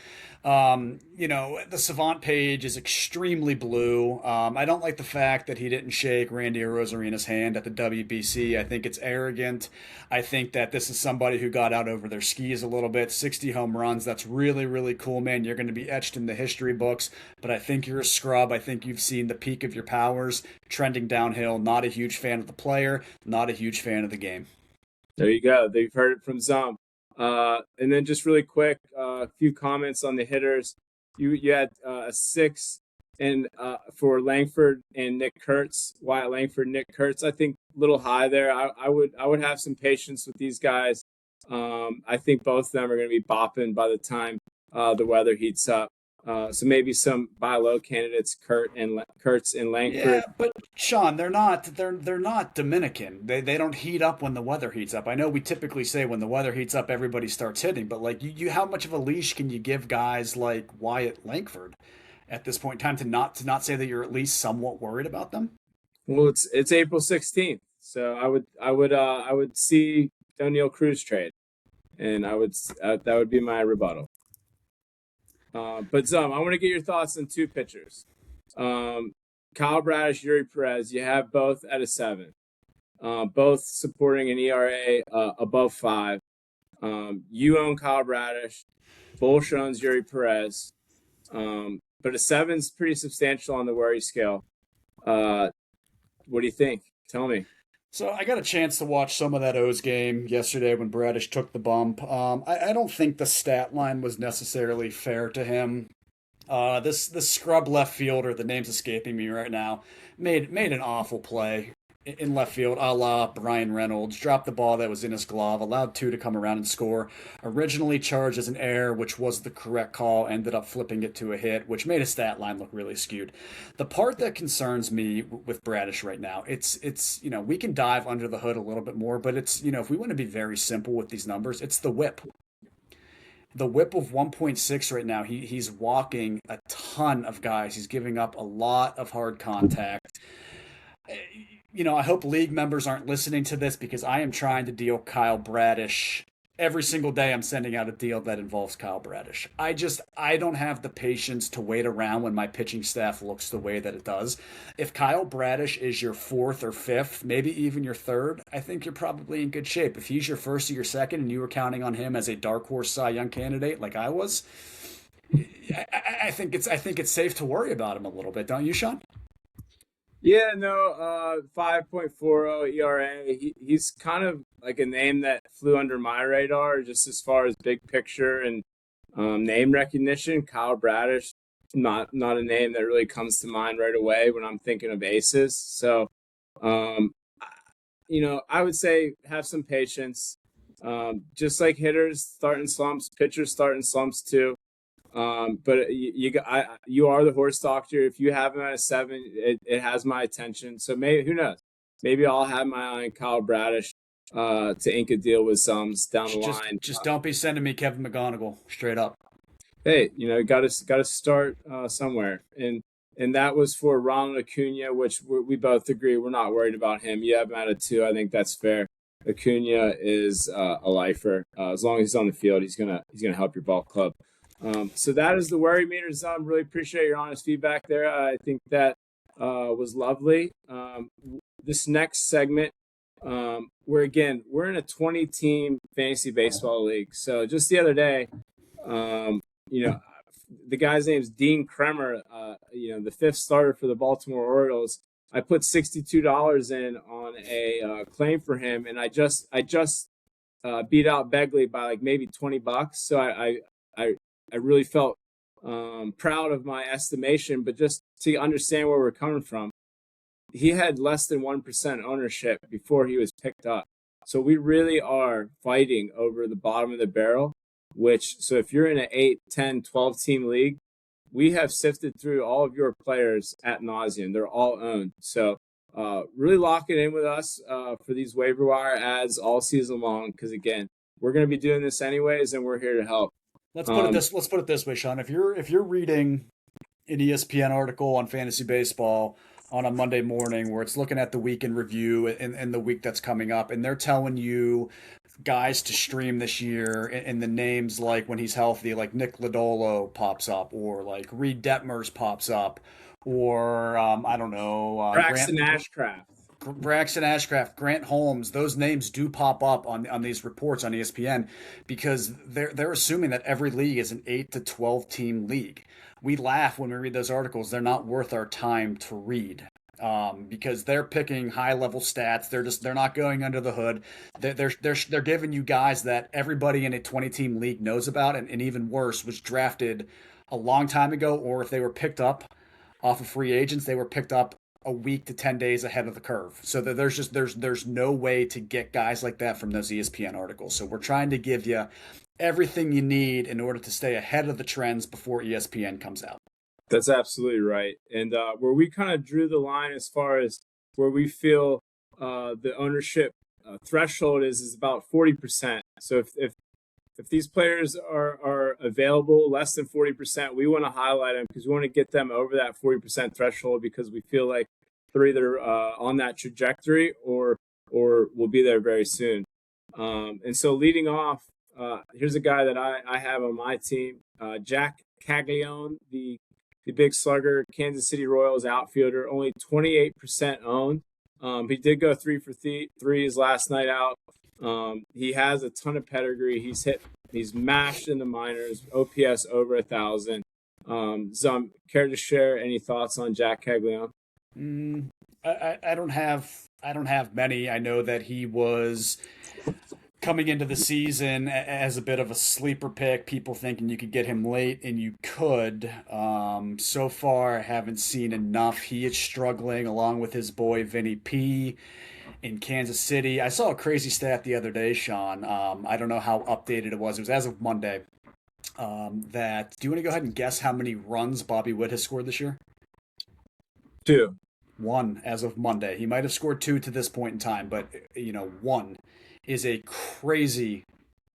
The Savant page is extremely blue. I don't like the fact that he didn't shake Randy Arozarena's hand at the WBC. I think it's arrogant. I think that this is somebody who got out over their skis a little bit. 60 home runs. That's really, really cool, man. You're going to be etched in the history books, but I think you're a scrub. I think you've seen the peak of your powers trending downhill. Not a huge fan of the player. Not a huge fan of the game. There you go. They've heard it from Zum. And then just really quick, a few comments on the hitters. You had a 6 and for Langford and Nick Kurtz. Wyatt Langford, Nick Kurtz. I think a little high there. I would have some patience with these guys. I think both of them are going to be bopping by the time the weather heats up. So maybe some buy low candidates, Kurtz and Langford. Yeah, but Sean, they're not Dominican. They don't heat up when the weather heats up. I know we typically say when the weather heats up, everybody starts hitting, but like you how much of a leash can you give guys like Wyatt Langford at this point in time to not say that you're at least somewhat worried about them? Well, it's April 16th, so I would see O'Neill Cruz trade, and that would be my rebuttal. But I want to get your thoughts on 2 pitchers. Kyle Bradish, Yuri Perez. You have both at a 7. both supporting an ERA above 5. You own Kyle Bradish. Bolsh owns Yuri Perez. But a 7's pretty substantial on the worry scale. What do you think? Tell me. So I got a chance to watch some of that O's game yesterday when Bradish took the bump. I don't think the stat line was necessarily fair to him. This scrub left fielder, the name's escaping me right now, made an awful play in left field, a la Brian Reynolds. Dropped the ball that was in his glove, allowed two to come around and score. Originally charged as an error, which was the correct call, ended up flipping it to a hit, which made his stat line look really skewed. The part that concerns me with Bradish right now, it's we can dive under the hood a little bit more, but it's if we want to be very simple with these numbers, it's the whip. The whip of 1.6 right now, he's walking a ton of guys. He's giving up a lot of hard contact. I hope league members aren't listening to this because I am trying to deal Kyle Bradish. Every single day I'm sending out a deal that involves Kyle Bradish. I don't have the patience to wait around when my pitching staff looks the way that it does. If Kyle Bradish is your 4th or 5th, maybe even your 3rd, I think you're probably in good shape. If he's your 1st or your 2nd and you were counting on him as a dark horse Cy Young candidate like I was, I think it's safe to worry about him a little bit, don't you, Sean? Yeah, no, 5.40 ERA. He's kind of like a name that flew under my radar just as far as big picture and name recognition. Kyle Bradish, not a name that really comes to mind right away when I'm thinking of aces. So, I would say have some patience. Just like hitters start in slumps, pitchers start in slumps too. But you are the horse doctor. If you have him at a 7, it has my attention. So maybe, who knows? Maybe I'll have my eye on Kyle Bradish to ink a deal with Sums down the line. Just don't be sending me Kevin McGonigal straight up. Hey, got to start somewhere, and that was for Ronald Acuna, which we both agree we're not worried about him. You have him at a 2. I think that's fair. Acuna is a lifer. As long as he's on the field, he's gonna help your ball club. So that is the worry meter, Zom. Really appreciate your honest feedback there. I think that was lovely. This next segment, we're in a 20-team fantasy baseball league. So just the other day, the guy's name is Dean Kremer, the 5th starter for the Baltimore Orioles. I put $62 in on a claim for him, and I just beat out Begley by like maybe $20. So I really felt proud of my estimation, but just to understand where we're coming from, he had less than 1% ownership before he was picked up. So we really are fighting over the bottom of the barrel, so if you're in an 8, 10, 12 team league, we have sifted through all of your players ad nauseum. They're all owned. So really lock it in with us for these waiver wire ads all season long, because again, we're going to be doing this anyways, and we're here to help. Let's put it this way, Sean. If you're reading an ESPN article on fantasy baseball on a Monday morning where it's looking at the week in review and the week that's coming up, and they're telling you guys to stream this year, and the names like when he's healthy, like Nick Lodolo pops up, or like Reed Detmers pops up, or I don't know, Braxton Ashcraft, Grant Holmes, those names do pop up on these reports on ESPN because they're assuming that every league is an 8 to 12 team league. We laugh when we read those articles. They're not worth our time to read because they're picking high level stats. They're not going under the hood. They're giving you guys that everybody in a 20 team league knows about, and even worse, was drafted a long time ago, or if they were picked up off of free agents, they were picked up a week to 10 days ahead of the curve. So there's no way to get guys like that from those ESPN articles. So we're trying to give you everything you need in order to stay ahead of the trends before ESPN comes out. That's absolutely right. And where we kind of drew the line as far as where we feel the ownership threshold is about 40%. So if these players are available less than 40%, we want to highlight them because we want to get them over that 40% threshold, because we feel like they're either on that trajectory or will be there very soon. And so leading off, here's a guy that I have on my team, Jack Caglione, the big slugger, Kansas City Royals outfielder, only 28% owned. He did go 3 for 3 his last night out. He has a ton of pedigree. He's mashed in the minors, OPS over 1,000. Care to share any thoughts on Jack Caglione? I don't have many. I know that he was coming into the season as a bit of a sleeper pick, people thinking you could get him late, and you could. So far, I haven't seen enough. He is struggling along with his boy Vinny P in Kansas City. I saw a crazy stat the other day, Sean. I don't know how updated it was. It was as of Monday. That do you want to go ahead and guess how many runs Bobby Witt has scored this year? 2. One as of Monday. He might have scored 2 to this point in time, but one is a crazy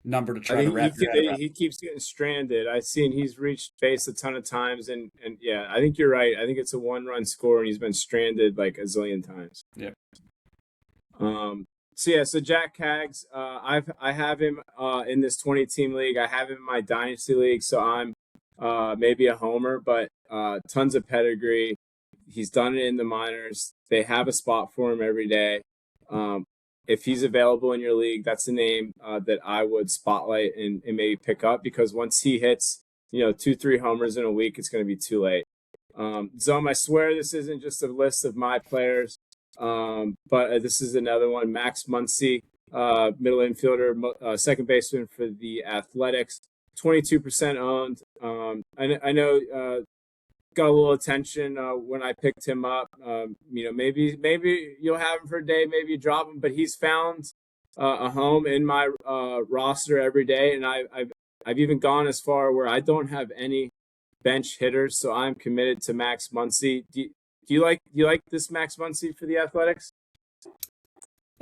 number to try to wrap your head around. He keeps getting stranded. I've seen he's reached base a ton of times, and yeah, I think you're right. I think it's a 1-run score, and he's been stranded like a zillion times. Yep. So Jack Cags, I have him in this 20-team league. I have him in my dynasty league, so I'm maybe a homer, but tons of pedigree. He's done it in the minors. They have a spot for him every day. If he's available in your league, that's a name that I would spotlight and maybe pick up, because once he hits, 2-3 homers in a week, it's going to be too late. Zom, I swear this isn't just a list of my players, but this is another one. Max Muncy, middle infielder, second baseman for the Athletics, 22% owned. I know got a little attention when I picked him up. Maybe you'll have him for a day, maybe you drop him, but he's found a home in my roster every day, and I've even gone as far where I don't have any bench hitters, so I'm committed to Max Muncy. Do you like this Max Muncy for the Athletics?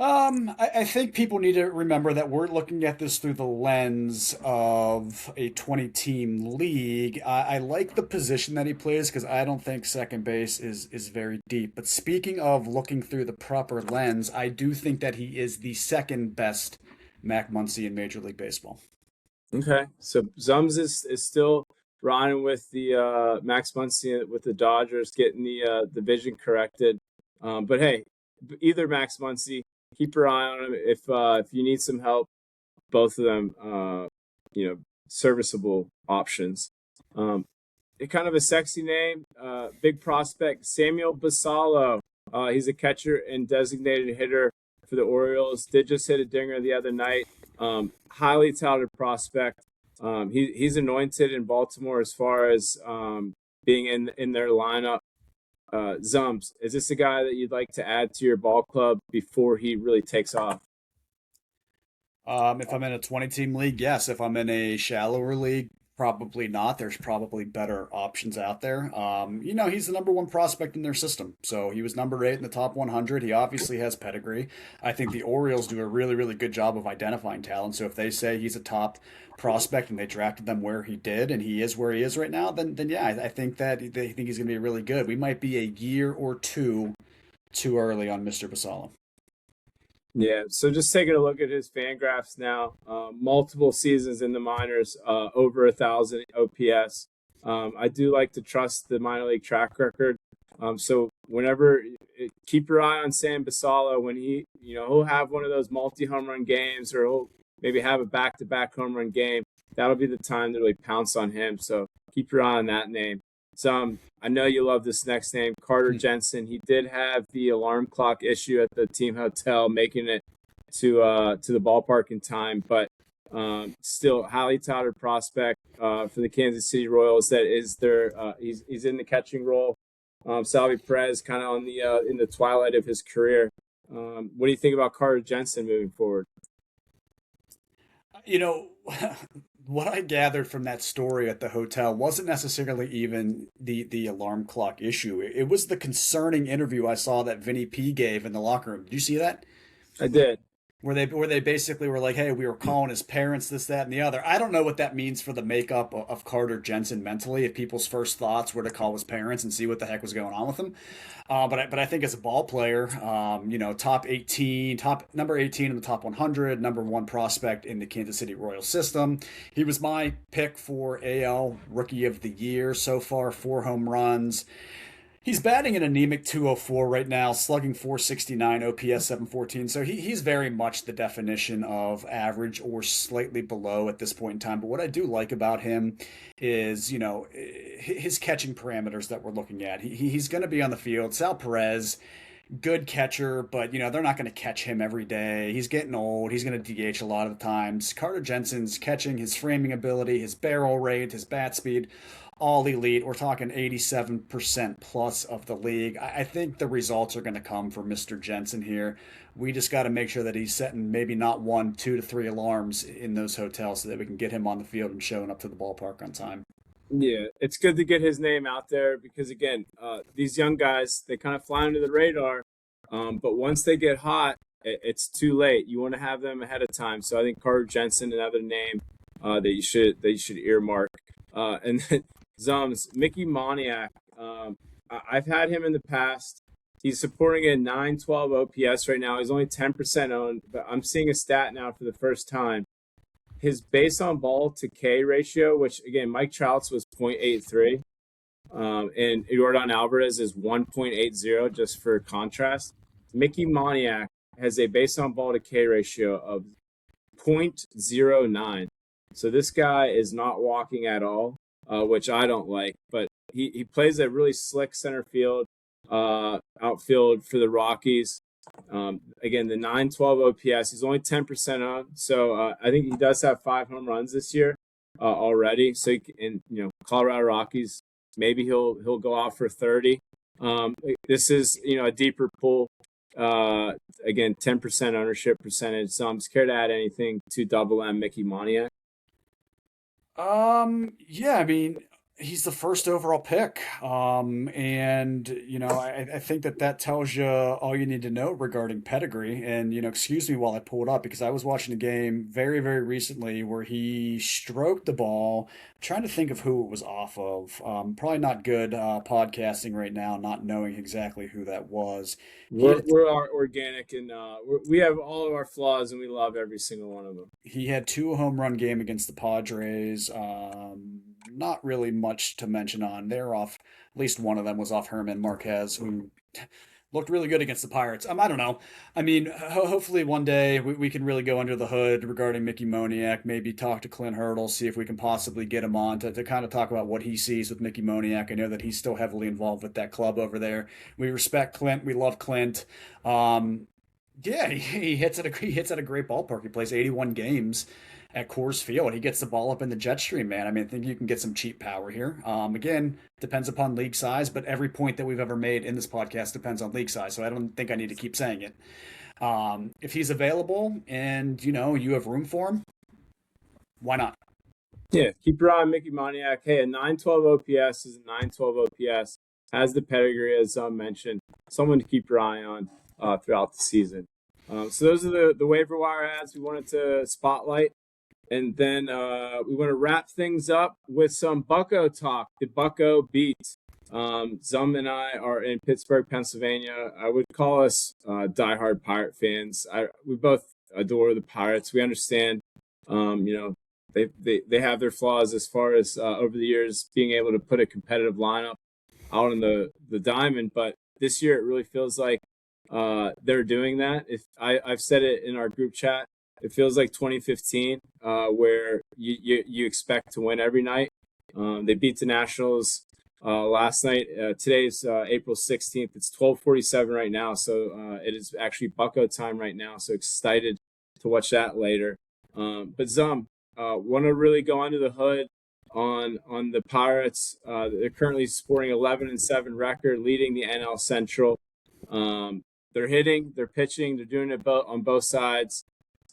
I think people need to remember that we're looking at this through the lens of a 20-team league. I like the position that he plays because I don't think second base is very deep. But speaking of looking through the proper lens, I do think that he is the second best Mac Muncy in Major League Baseball. Okay, so Zums is still riding with the Max Muncy with the Dodgers, getting the vision corrected. But hey, either Max Muncy, keep your eye on him. If you need some help, both of them, serviceable options. Kind of a sexy name, big prospect, Samuel Basallo. He's a catcher and designated hitter for the Orioles. Did just hit a dinger the other night. Highly touted prospect. He's anointed in Baltimore as far as being in their lineup. Zums, is this a guy that you'd like to add to your ball club before he really takes off? If I'm in a 20-team league, yes. If I'm in a shallower league, probably not. There's probably better options out there. He's the number one prospect in their system. So he was number 8 in the top 100. He obviously has pedigree. I think the Orioles do a really, really good job of identifying talent. So if they say he's a top prospect and they drafted them where he did and he is where he is right now, then yeah, I think that they think he's going to be really good. We might be a year or two too early on Mr. Basallo. Yeah, so just taking a look at his Fangraphs now, multiple seasons in the minors, over 1,000 OPS. I do like to trust the minor league track record. So keep your eye on Sam Basallo when he'll have one of those multi-home run games, or he'll maybe have a back-to-back home run game. That'll be the time to really pounce on him. So keep your eye on that name. So I know you love this next name, Carter Jensen. He did have the alarm clock issue at the team hotel, making it to the ballpark in time, but still highly touted prospect for the Kansas City Royals. That is he's in the catching role. Salvi Perez kind of on the in the twilight of his career. What do you think about Carter Jensen moving forward? What I gathered from that story at the hotel wasn't necessarily even the alarm clock issue. It was the concerning interview I saw that Vinny P gave in the locker room. Did you see that? I did. Where they basically were like, hey, we were calling his parents, this, that, and the other. I don't know what that means for the makeup of Carter Jensen mentally, if people's first thoughts were to call his parents and see what the heck was going on with him. But I think as a ball player, top number 18 in the top 100, number 1 prospect in the Kansas City Royals system. He was my pick for AL Rookie of the Year so far, 4 home runs. He's batting an anemic 204 right now, slugging 469, OPS 714. So he's very much the definition of average or slightly below at this point in time. But what I do like about him is, his catching parameters that we're looking at. He's going to be on the field. Sal Perez, good catcher, but they're not going to catch him every day. He's getting old. He's going to DH a lot of the times. Carter Jensen's catching, his framing ability, his barrel rate, his bat speed, all elite. We're talking 87% plus of the league. I think the results are going to come for Mr. Jensen here. We just got to make sure that he's setting maybe not 1, 2 to 3 alarms in those hotels so that we can get him on the field and showing up to the ballpark on time. Yeah, it's good to get his name out there because, again, these young guys, they kind of fly under the radar. But once they get hot, it's too late. You want to have them ahead of time. So I think Carter Jensen, another name that you should earmark. And then Zums, Mickey Moniak. I've had him in the past. He's supporting a 912 OPS right now. He's only 10% owned, but I'm seeing a stat now for the first time. His base on ball to K ratio, which again, Mike Trout's was 0.83, and Yordan Alvarez is 1.80, just for contrast. Mickey Moniak has a base on ball to K ratio of 0.09. So this guy is not walking at all, which I don't like, but he plays a really slick center field, outfield for the Rockies. Again, the 912 OPS, he's only 10% on. So I think he does have 5 home runs this year already. So Colorado Rockies, maybe he'll go off for 30. This is a deeper pool. Again, 10% ownership percentage. So I'm scared to add anything to Double M Mickey Moniak. Yeah, I mean, he's the first overall pick. I think that tells you all you need to know regarding pedigree. And, excuse me while I pull it up because I was watching a game very, very recently where he stroked the ball. I'm trying to think of who it was off of. Probably not good podcasting right now, not knowing exactly who that was. We're organic and we have all of our flaws and we love every single one of them. He had 2 home run game against the Padres. Not really much to mention on. They're off. At least one of them was off Herman Marquez, who looked really good against the Pirates. I don't know. I mean, hopefully one day we can really go under the hood regarding Mickey Moniak. Maybe talk to Clint Hurdle, see if we can possibly get him on to kind of talk about what he sees with Mickey Moniak. I know that he's still heavily involved with that club over there. We respect Clint. We love Clint. Yeah, he hits at a great ballpark. He plays 81 games at Coors Field. He gets the ball up in the jet stream, man. I mean, I think you can get some cheap power here. Again, depends upon league size, but every point that we've ever made in this podcast depends on league size, so I don't think I need to keep saying it. If he's available and, you have room for him, why not? Yeah, keep your eye on Mickey Moniak. Hey, a 912 OPS is a 912 OPS. Has the pedigree, as mentioned. Someone to keep your eye on throughout the season. So those are the waiver wire ads we wanted to spotlight. And then we want to wrap things up with some Bucco talk, the Bucco Beat. Zum and I are in Pittsburgh, Pennsylvania. I would call us diehard Pirate fans. We both adore the Pirates. We understand, they have their flaws as far as over the years being able to put a competitive lineup out on the diamond. But this year it really feels like they're doing that. I've said it in our group chat. It feels like 2015, where you expect to win every night. They beat the Nationals last night. Today's April 16th. It's 12:47 right now, so it is actually Bucco time right now. So excited to watch that later. But Zum, want to really go under the hood on the Pirates. They're currently sporting 11-7 record, leading the NL Central. They're hitting, they're pitching, they're doing it on both sides.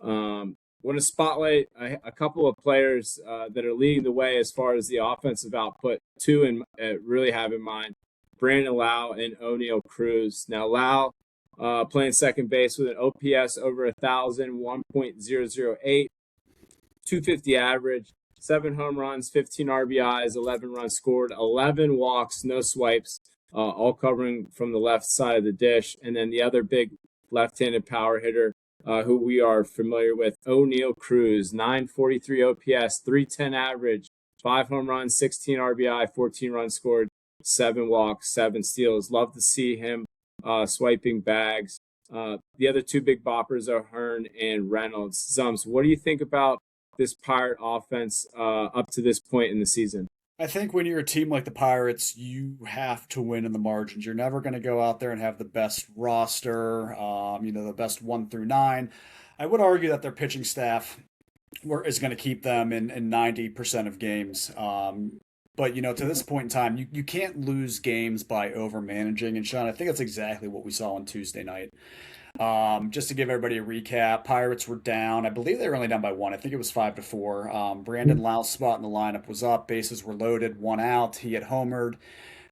Want to spotlight a couple of players that are leading the way as far as the offensive output. 2 and really have in mind Brandon Lau and O'Neal Cruz. Now Lau playing second base with an OPS over 1,000, 1.008, 250 average, 7 home runs, 15 RBIs, 11 runs scored, 11 walks, no swipes, all covering from the left side of the dish. And then the other big left-handed power hitter, who we are familiar with, O'Neal Cruz, 943 OPS, 310 average, 5 home runs, 16 RBI, 14 runs scored, 7 walks, 7 steals. Love to see him swiping bags. The other two big boppers are Hearn and Reynolds. Zums, what do you think about this Pirate offense up to this point in the season? I think when you're a team like the Pirates, you have to win in the margins. You're never going to go out there and have the best roster, the best 1 through 9. I would argue that their pitching staff is going to keep them in 90% of games. But to this point in time, you can't lose games by over managing. And Sean, I think that's exactly what we saw on Tuesday night. Just to give everybody a recap, Pirates were down. I believe they were only down by 1. I think it was 5-4. Brandon Lau's spot in the lineup was up. Bases were loaded. 1 out. He had homered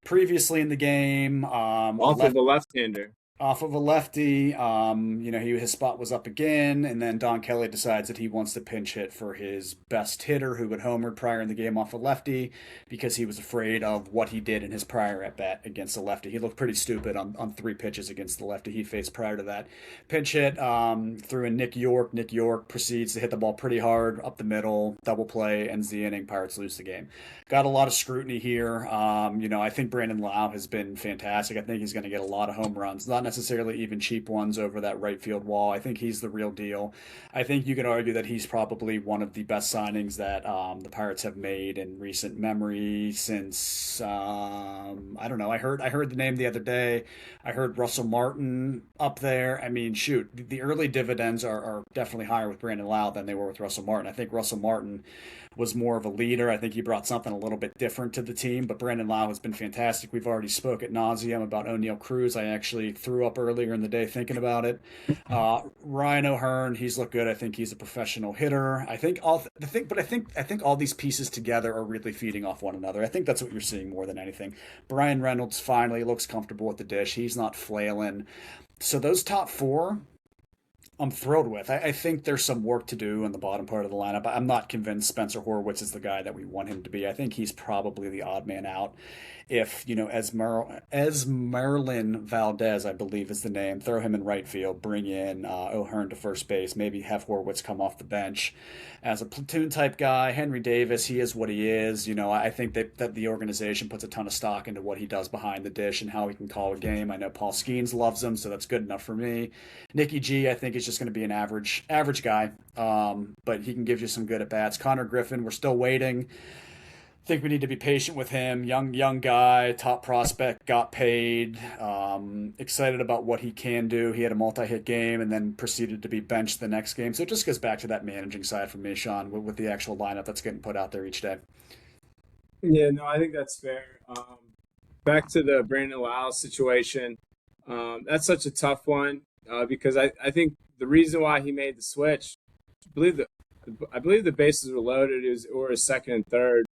previously in the game. Off of a left-hander. Off of a lefty. His spot was up again, and then Don Kelly decides that he wants to pinch hit for his best hitter who had homered prior in the game off a lefty because he was afraid of what he did in his prior at bat against the lefty. He looked pretty stupid on 3 pitches against the lefty he faced prior to that. Pinch hit threw in Nick York. Nick York proceeds to hit the ball pretty hard up the middle, double play, ends the inning. Pirates lose the game. Got a lot of scrutiny here. I think Brandon Lau has been fantastic. I think he's going to get a lot of home runs. Not necessarily even cheap ones over that right field wall. I think he's the real deal. I think you could argue that he's probably one of the best signings that the Pirates have made in recent memory since I don't know. I heard the name the other day. I heard Russell Martin up there. I mean, shoot, the early dividends are definitely higher with Brandon Lau than they were with Russell Martin. I think Russell Martin was more of a leader. I think he brought something a little bit different to the team, but Brandon Lau has been fantastic. We've already spoke at nauseum about O'Neal Cruz. I actually threw up earlier in the day thinking about it. Ryan O'Hearn, he's looked good. I think he's a professional hitter. I think all these pieces together are really feeding off one another. I think that's what you're seeing more than anything. Brian Reynolds finally looks comfortable with the dish. He's not flailing. So those top 4, I'm thrilled with. I think there's some work to do in the bottom part of the lineup. I'm not convinced Spencer Horwitz is the guy that we want him to be. I think he's probably the odd man out. If, Esmerlin Valdez, I believe is the name, throw him in right field, bring in O'Hearn to first base, maybe have Horwitz come off the bench as a platoon type guy. Henry Davis, he is what he is. I think that the organization puts a ton of stock into what he does behind the dish and how he can call a game. I know Paul Skeens loves him, so that's good enough for me. Nicky G, I think, is just going to be an average guy, but he can give you some good at bats. Connor Griffin, we're still waiting. Think we need to be patient with him. Young guy, top prospect, got paid. Excited about what he can do. He had a multi-hit game and then proceeded to be benched the next game. So it just goes back to that managing side for me, Sean, with the actual lineup that's getting put out there each day. Yeah, no, I think that's fair. Back to the Brandon Lau situation. That's such a tough one because I think the reason why he made the switch, I believe the bases were loaded. Or his second and third.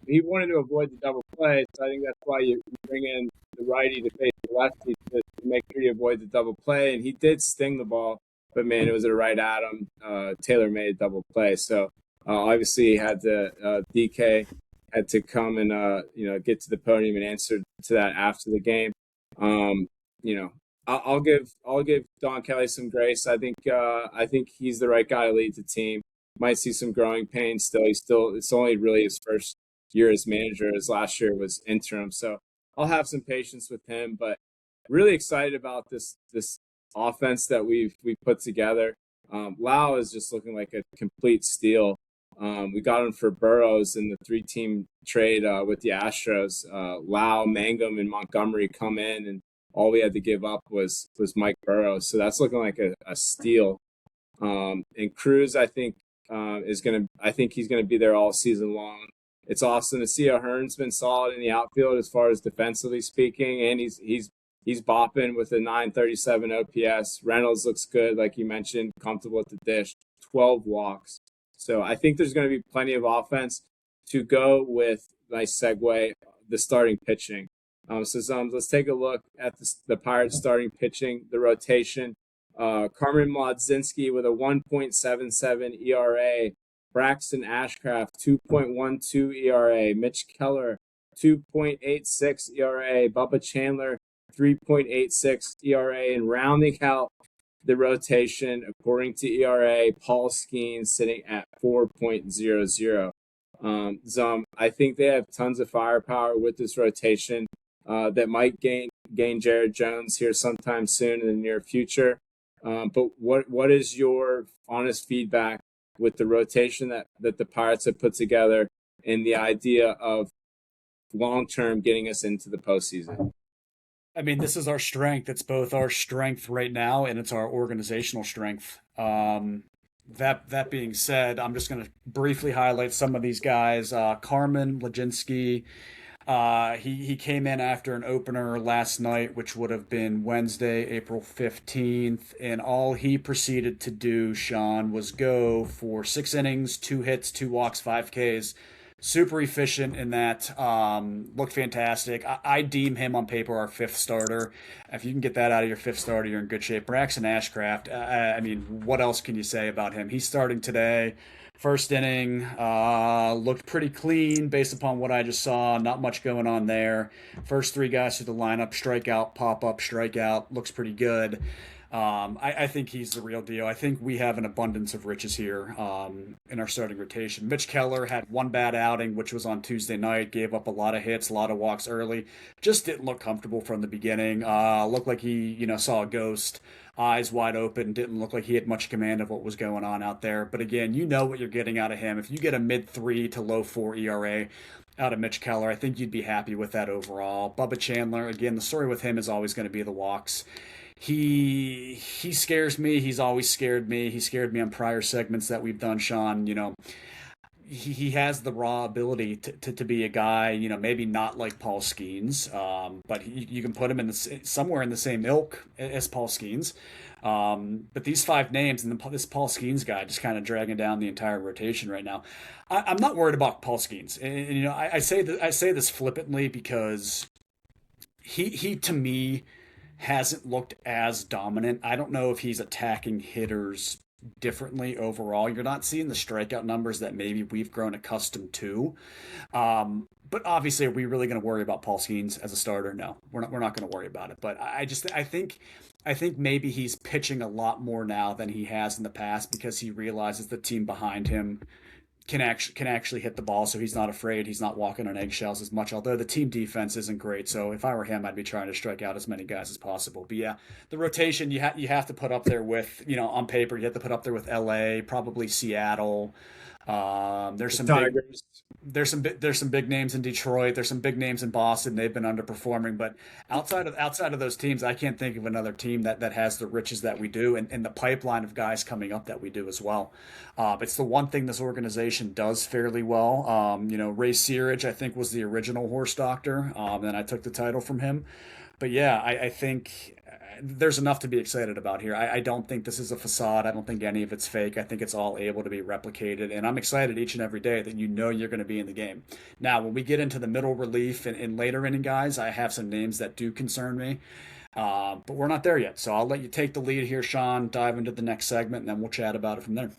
He wanted to avoid the double play, so I think that's why you bring in the righty to face the lefty to make sure you avoid the double play. And he did sting the ball, but man, it was a right at him. Taylor made a double play, so obviously he had to DK had to come and get to the podium and answer to that after the game. I'll give Don Kelly some grace. I think he's the right guy to lead the team. Might see some growing pains still. It's only really his first year as manager. His last year was interim, so I'll have some patience with him. But really excited about this offense that we've put together. Lau is just looking like a complete steal. We got him for Burrows in the 3-team trade with the Astros. Lau, Mangum, and Montgomery come in, and all we had to give up was Mike Burrows. So that's looking like a steal. And Cruz, I think he's going to be there all season long. It's awesome to see O'Hearn's been solid in the outfield as far as defensively speaking, and he's bopping with a 937 OPS. Reynolds looks good, like you mentioned, comfortable at the dish, 12 walks. So I think there's going to be plenty of offense to go with, nice segue, the starting pitching. Let's take a look at the Pirates starting pitching, the rotation. Carmen Mlodzinski with a 1.77 ERA. Braxton Ashcraft, 2.12 ERA. Mitch Keller, 2.86 ERA. Bubba Chandler, 3.86 ERA. And rounding out the rotation, according to ERA, Paul Skeens sitting at 4.00. I think they have tons of firepower with this rotation that might gain Jared Jones here sometime soon in the near future. But what is your honest feedback with the rotation that the Pirates have put together and the idea of long term getting us into the postseason? I mean, this is our strength. It's both our strength right now and it's our organizational strength. That being said, I'm just going to briefly highlight some of these guys. Carmen Laginski, he came in after an opener last night, which would have been Wednesday, April 15th, and all he proceeded to do, Sean, was go for 6 innings, 2 hits, 2 walks, 5 Ks. Super efficient in that. Looked fantastic. I deem him on paper our fifth starter. If you can get that out of your fifth starter, you're in good shape. Braxton Ashcraft, I mean, what else can you say about him? He's starting today. First inning, looked pretty clean based upon what I just saw. Not much going on there. First three guys through the lineup, strikeout, pop up, strikeout, looks pretty good. I think he's the real deal. I think we have an abundance of riches here in our starting rotation. Mitch Keller had one bad outing, which was on Tuesday night, gave up a lot of hits, a lot of walks early. Just didn't look comfortable from the beginning. Looked like he, saw a ghost, eyes wide open, didn't look like he had much command of what was going on out there. But again, you know what you're getting out of him. If you get a mid-3 to low-4 ERA out of Mitch Keller, I think you'd be happy with that overall. Bubba Chandler, again, the story with him is always going to be the walks. He scares me. He's always scared me. He scared me on prior segments that we've done, Sean. He has the raw ability to be a guy, maybe not like Paul Skeens, but you can put him in somewhere in the same ilk as Paul Skeens. But these 5 names and this Paul Skeens guy just kind of dragging down the entire rotation right now. I'm not worried about Paul Skeens, and I say this flippantly because he to me hasn't looked as dominant. I don't know if he's attacking hitters differently overall. You're not seeing the strikeout numbers that maybe we've grown accustomed to. But obviously, are we really going to worry about Paul Skeens as a starter? No, we're not going to worry about it. But I think maybe he's pitching a lot more now than he has in the past because he realizes the team behind him can actually hit the ball, so he's not afraid. He's not walking on eggshells as much. Although the team defense isn't great, so if I were him, I'd be trying to strike out as many guys as possible. But yeah, the rotation you have to put up there with on paper. You have to put up there with L.A., probably Seattle. There's The some big Tigers. there's some big names in Detroit. There's some big names in Boston. They've been underperforming, but outside of those teams, I can't think of another team that has the riches that we do and the pipeline of guys coming up that we do as well. It's the one thing this organization does fairly well. Ray Searage, I think, was the original horse doctor, and I took the title from him. But yeah, I think there's enough to be excited about here. I don't think this is a facade. I don't think any of it's fake. I think it's all able to be replicated. And I'm excited each and every day that you're going to be in the game. Now, when we get into the middle relief and later inning guys, I have some names that do concern me. But we're not there yet. So I'll let you take the lead here, Sean, dive into the next segment, and then we'll chat about it from there.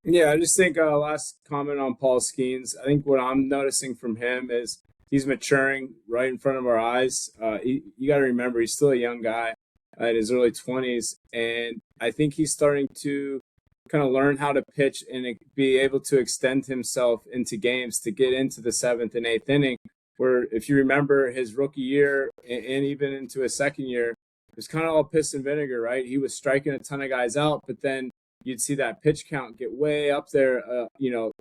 Yeah, I just think last comment on Paul Skeens. I think what I'm noticing from him is he's maturing right in front of our eyes. You got to remember, he's still a young guy in his early 20s, and I think he's starting to kind of learn how to pitch and be able to extend himself into games to get into the 7th and 8th inning. Where, if you remember his rookie year and even into his second year, it was kind of all piss and vinegar, right? He was striking a ton of guys out, but then you'd see that pitch count get way up there,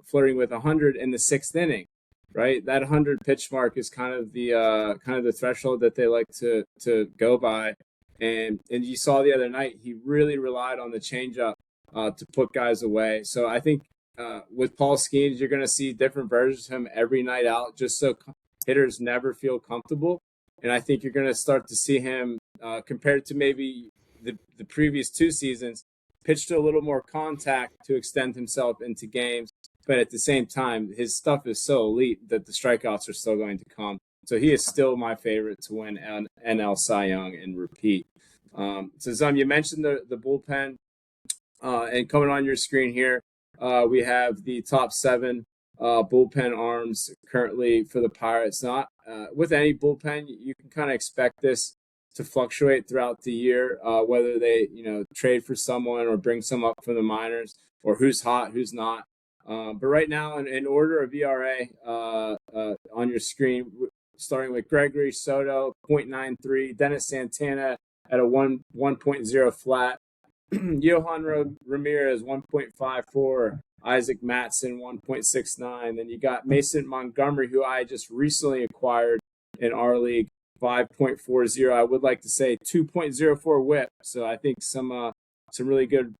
flirting with 100 in the 6th inning, right? That 100 pitch mark is kind of the threshold that they like to go by. And you saw the other night, he really relied on the changeup to put guys away. So I think with Paul Skeens, you're going to see different versions of him every night out, just so hitters never feel comfortable. And I think you're going to start to see him compared to maybe the previous 2 seasons, pitch to a little more contact to extend himself into games. But at the same time, his stuff is so elite that the strikeouts are still going to come. So he is still my favorite to win NL Cy Young and repeat. So Zum, you mentioned the bullpen, and coming on your screen here, we have the top 7 bullpen arms currently for the Pirates. Not with any bullpen, you can kind of expect this to fluctuate throughout the year, whether they trade for someone or bring some up from the minors, or who's hot, who's not. But right now, in order of ERA on your screen, starting with Gregory Soto, 0.93, Dennis Santana at a 1.0 flat, Johan Ramirez, 1.54, Isaac Matson, 1.69. Then you got Mason Montgomery, who I just recently acquired in our league, 5.40. I would like to say 2.04 whip. So I think some really good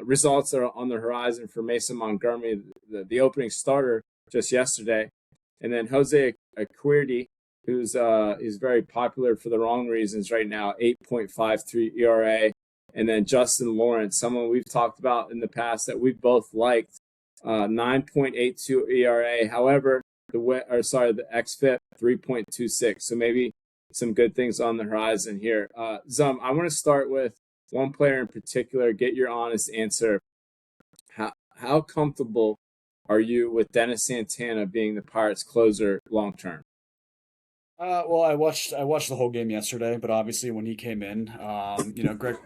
results are on the horizon for Mason Montgomery, the opening starter just yesterday. And then Jose Acuirdi, who's is very popular for the wrong reasons right now, 8.53 ERA. And then Justin Lawrence, someone we've talked about in the past that we've both liked, 9.82 ERA. However, the xFIP 3.26. So maybe some good things on the horizon here. Zum, I want to start with one player in particular. Get your honest answer. How comfortable are you with Dennis Santana being the Pirates' closer long term? Well, I watched the whole game yesterday, but obviously when he came in,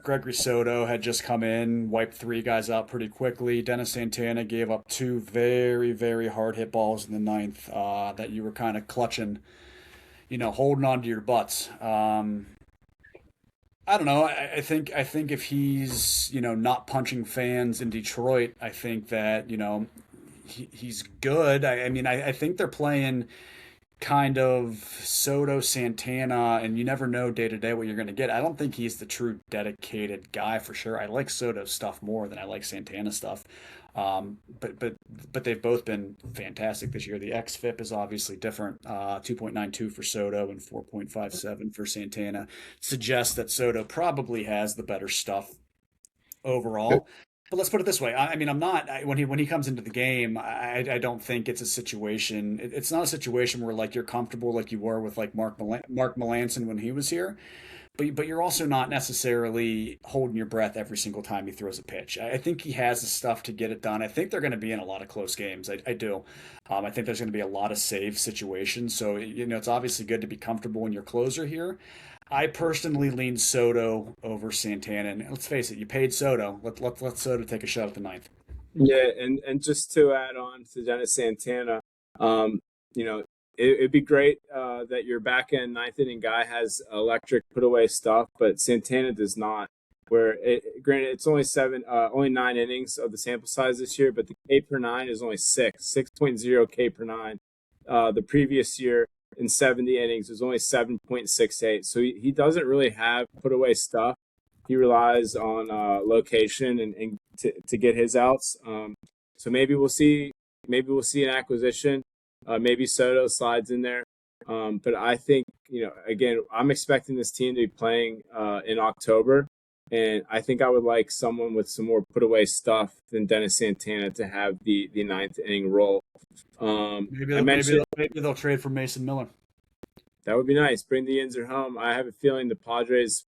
Gregory Soto had just come in, wiped three guys out pretty quickly. Dennis Santana gave up two very, very hard hit balls in the ninth that you were kind of clutching, holding on to your butts. I don't know. I think if he's not punching fans in Detroit, I think that he's good. I think they're playing kind of Soto Santana, and you never know day to day what you're going to get. I don't think he's the true dedicated guy for sure. I like Soto stuff more than I like Santana stuff. But they've both been fantastic this year. The xFIP is obviously different. 2.92 for Soto and 4.57 for Santana suggests that Soto probably has the better stuff overall. But let's put it this way. I'm not when he comes into the game. I don't think it's a situation. It's not a situation where like you're comfortable like you were with like Mark Melancon when he was here. But you're also not necessarily holding your breath every single time he throws a pitch. I think he has the stuff to get it done. I think they're going to be in a lot of close games. I do. I think there's going to be a lot of save situations. So it's obviously good to be comfortable in your closer here. I personally lean Soto over Santana, and let's face it, you paid Soto. Let Soto take a shot at the ninth. Yeah, and just to add on to Dennis Santana, um, you know, it'd be great that your back end ninth inning guy has electric put away stuff, but Santana does not. Granted, it's only 9 innings of the sample size this year, but the K per nine is only 6.0 K per nine. The previous year in 70 innings was only 7.68. So he doesn't really have put away stuff. He relies on location and to get his outs. So maybe we'll see an acquisition. Maybe Soto slides in there. But I think, again, I'm expecting this team to be playing in October. And I think I would like someone with some more put away stuff than Dennis Santana to have the ninth inning role. Maybe they'll trade for Mason Miller. That would be nice. Bring the Yinzer home. I have a feeling the Padres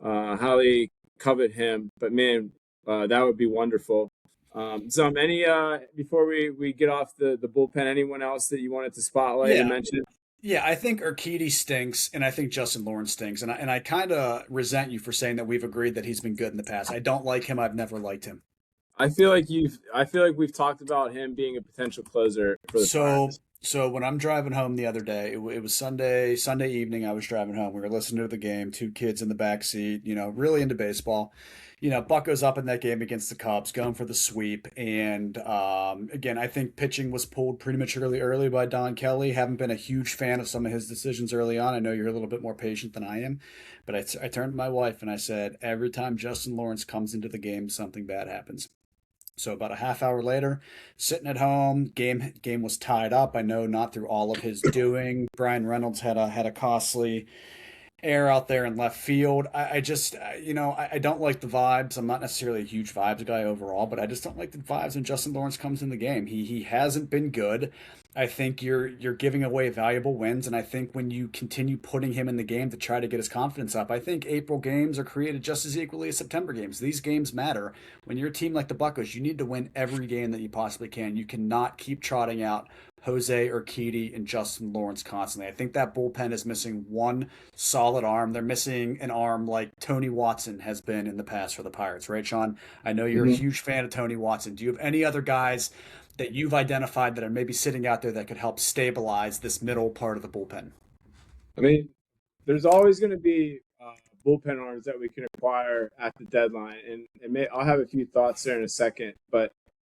highly covet him, but man, that would be wonderful. Any before we get off the bullpen, anyone else that you wanted to spotlight and mention? Yeah, I think Urquidy stinks, and I think Justin Lawrence stinks, and I kind of resent you for saying that we've agreed that he's been good in the past. I don't like him. I've never liked him. I feel like we've talked about him being a potential closer for the Pirates. So when I'm driving home the other day, it was Sunday evening. I was driving home. We were listening to the game. Two kids in the back seat. Really into baseball. Bucco's up in that game against the Cubs, going for the sweep. And again, I think pitching was pulled prematurely early by Don Kelly. Haven't been a huge fan of some of his decisions early on. I know you're a little bit more patient than I am. But I turned to my wife and I said, every time Justin Lawrence comes into the game, something bad happens. So about a half hour later, sitting at home, game was tied up. I know not through all of his doing. Brian Reynolds had a costly air out there in left field. I just, I don't like the vibes. I'm not necessarily a huge vibes guy overall, but I just don't like the vibes when Justin Lawrence comes in the game. He hasn't been good. I think you're giving away valuable wins, and I think when you continue putting him in the game to try to get his confidence up, I think April games are created just as equally as September games. These games matter. When you're a team like the Buccos, you need to win every game that you possibly can. You cannot keep trotting out Jose Urquidy and Justin Lawrence constantly. I think that bullpen is missing one solid arm. They're missing an arm like Tony Watson has been in the past for the Pirates, right, Sean? I know you're a Mhm. huge fan of Tony Watson. Do you have any other guys that you've identified that are maybe sitting out there that could help stabilize this middle part of the bullpen? I mean, there's always going to be bullpen arms that we can acquire at the deadline, and I'll have a few thoughts there in a second. But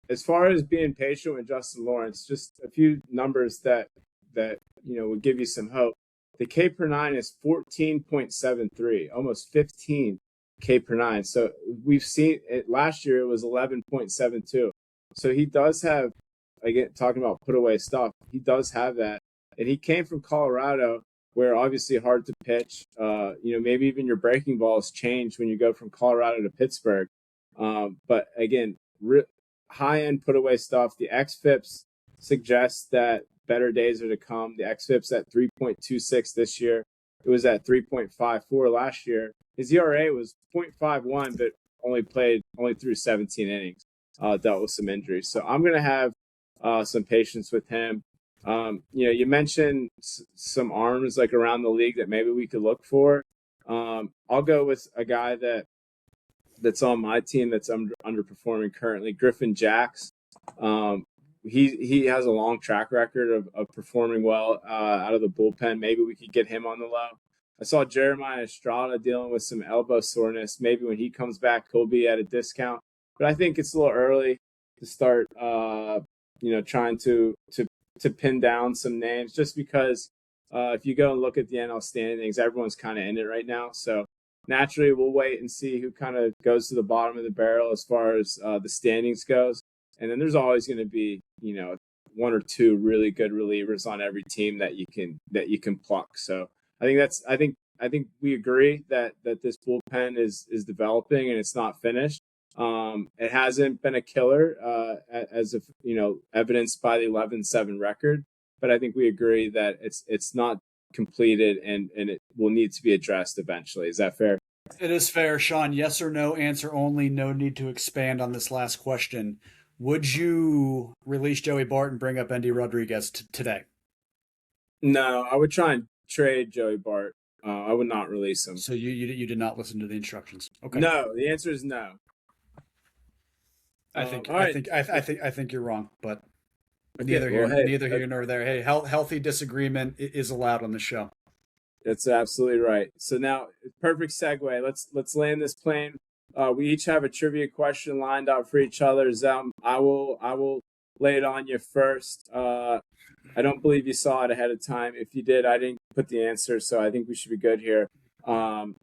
as far as being patient with Justin Lawrence, just a few numbers that would give you some hope. The K per nine is 14.73, almost 15 K per nine. So we've seen it last year. It was 11.72. So he does have, again, talking about put away stuff. He does have that, and he came from Colorado, where obviously hard to pitch. Maybe even your breaking balls change when you go from Colorado to Pittsburgh. But again, high end put away stuff. The xFIPS suggests that better days are to come. The xFIPS at 3.26 this year. It was at 3.54 last year. His ERA was 0.51, but only through 17 innings. Dealt with some injuries. So I'm going to have some patience with him. You mentioned some arms like around the league that maybe we could look for. I'll go with a guy that's on my team that's underperforming currently, Griffin Jacks. He has a long track record of performing well out of the bullpen. Maybe we could get him on the low. I saw Jeremiah Estrada dealing with some elbow soreness. Maybe when he comes back, he'll be at a discount. But I think it's a little early to start, trying to pin down some names, just because if you go and look at the NL standings, everyone's kind of in it right now. So naturally, we'll wait and see who kind of goes to the bottom of the barrel as far as the standings goes. And then there's always going to be, one or two really good relievers on every team that you can pluck. So I think we agree that this bullpen is developing and it's not finished. It hasn't been a killer, as of evidenced by the 11-7 record, but I think we agree that it's not completed and it will need to be addressed eventually. Is that fair? It is fair, Sean. Yes or no answer only. No need to expand on this last question. Would you release Joey Bart and bring up Andy Rodriguez today? No, I would try and trade Joey Bart. I would not release him. So you did not listen to the instructions. Okay. No, the answer is no. I think all right. I think you're wrong, but Okay, neither here nor there. Hey, healthy disagreement is allowed on the show. That's absolutely right. So now, perfect segue. Let's land this plane. We each have a trivia question lined up for each other. I will lay it on you first. I don't believe you saw it ahead of time. If you did, I didn't put the answer, so I think we should be good here.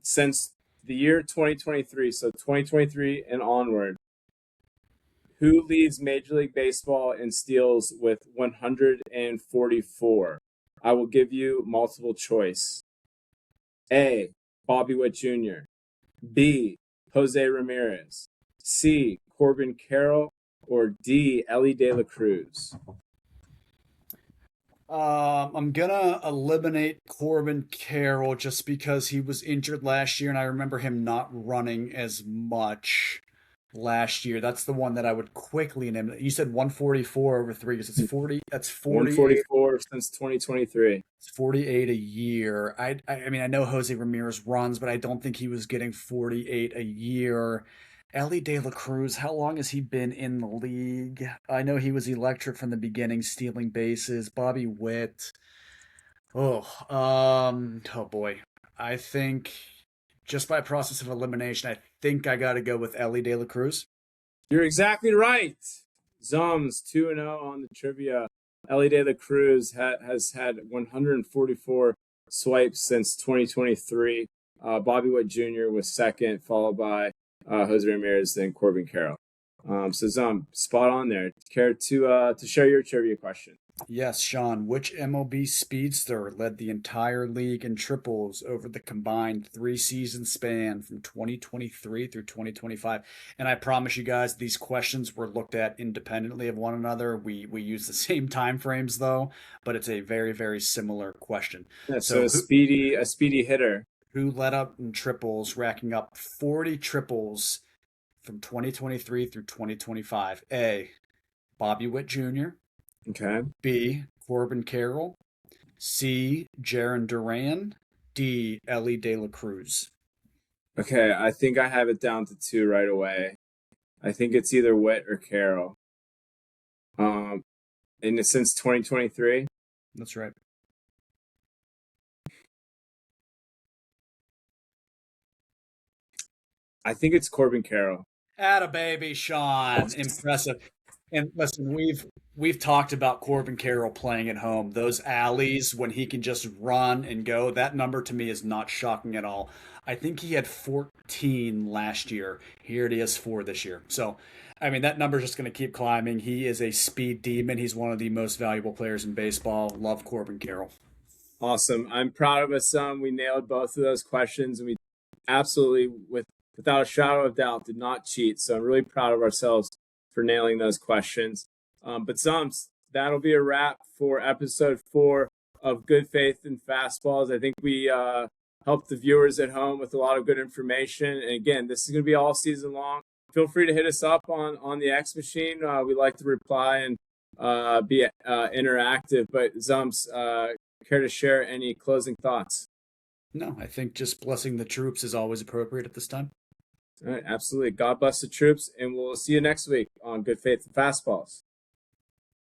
Since the year 2023, so 2023 and onward, who leads Major League Baseball in steals with 144? I will give you multiple choice. A, Bobby Witt Jr. B, Jose Ramirez. C, Corbin Carroll. Or D, Ellie De La Cruz. I'm gonna eliminate Corbin Carroll just because he was injured last year, and I remember him not running as much last year. That's the one that I would quickly name. You said 144 over 3 years. It's 40. That's 48. 144 since 2023. It's 48 a year. I mean, I know Jose Ramirez runs, but I don't think he was getting 48 a year. Ellie De La Cruz, how long has he been in the league? I know he was electric from the beginning, stealing bases. Bobby Witt. Oh boy. I think just by process of elimination, I think I got to go with Ellie De La Cruz. You're exactly right. Zums 2-0 on the trivia. Ellie De La Cruz has had 144 swipes since 2023. Bobby Witt Jr. was second, followed by Jose Ramirez, then Corbin Carroll. So Zum, spot on there. Care to share your trivia question? Yes, Sean. Which MLB speedster led the entire league in triples over the combined 3-season span from 2023 through 2025? And I promise you guys, these questions were looked at independently of one another. We use the same time frames though, but it's a very, very similar question. Yeah, so a speedy hitter. Who led up in triples, racking up 40 triples from 2023 through 2025? A, Bobby Witt Jr., Okay. B, Corbin Carroll, C, Jaron Duran, D, Ellie De La Cruz. Okay, I think I have it down to two right away. I think it's either Witt or Carroll. And since 2023. That's right. I think it's Corbin Carroll. Atta baby, Sean. Impressive. And listen, we've talked about Corbin Carroll playing at home. Those alleys when he can just run and go, that number to me is not shocking at all. I think he had 14 last year. Here it is for this year. So, I mean, that number's just going to keep climbing. He is a speed demon. He's one of the most valuable players in baseball. Love Corbin Carroll. Awesome. I'm proud of us. We nailed both of those questions, and we absolutely, without a shadow of doubt, did not cheat. So I'm really proud of ourselves for nailing those questions. But Zums, that'll be a wrap for episode 4 of Good Faith and Fastballs. I think we helped the viewers at home with a lot of good information. And again, this is going to be all season long. Feel free to hit us up on the X machine. We like to reply and be interactive. But Zums, care to share any closing thoughts? No, I think just blessing the troops is always appropriate at this time. All right, absolutely. God bless the troops, and we'll see you next week on Good Faith and Fastballs.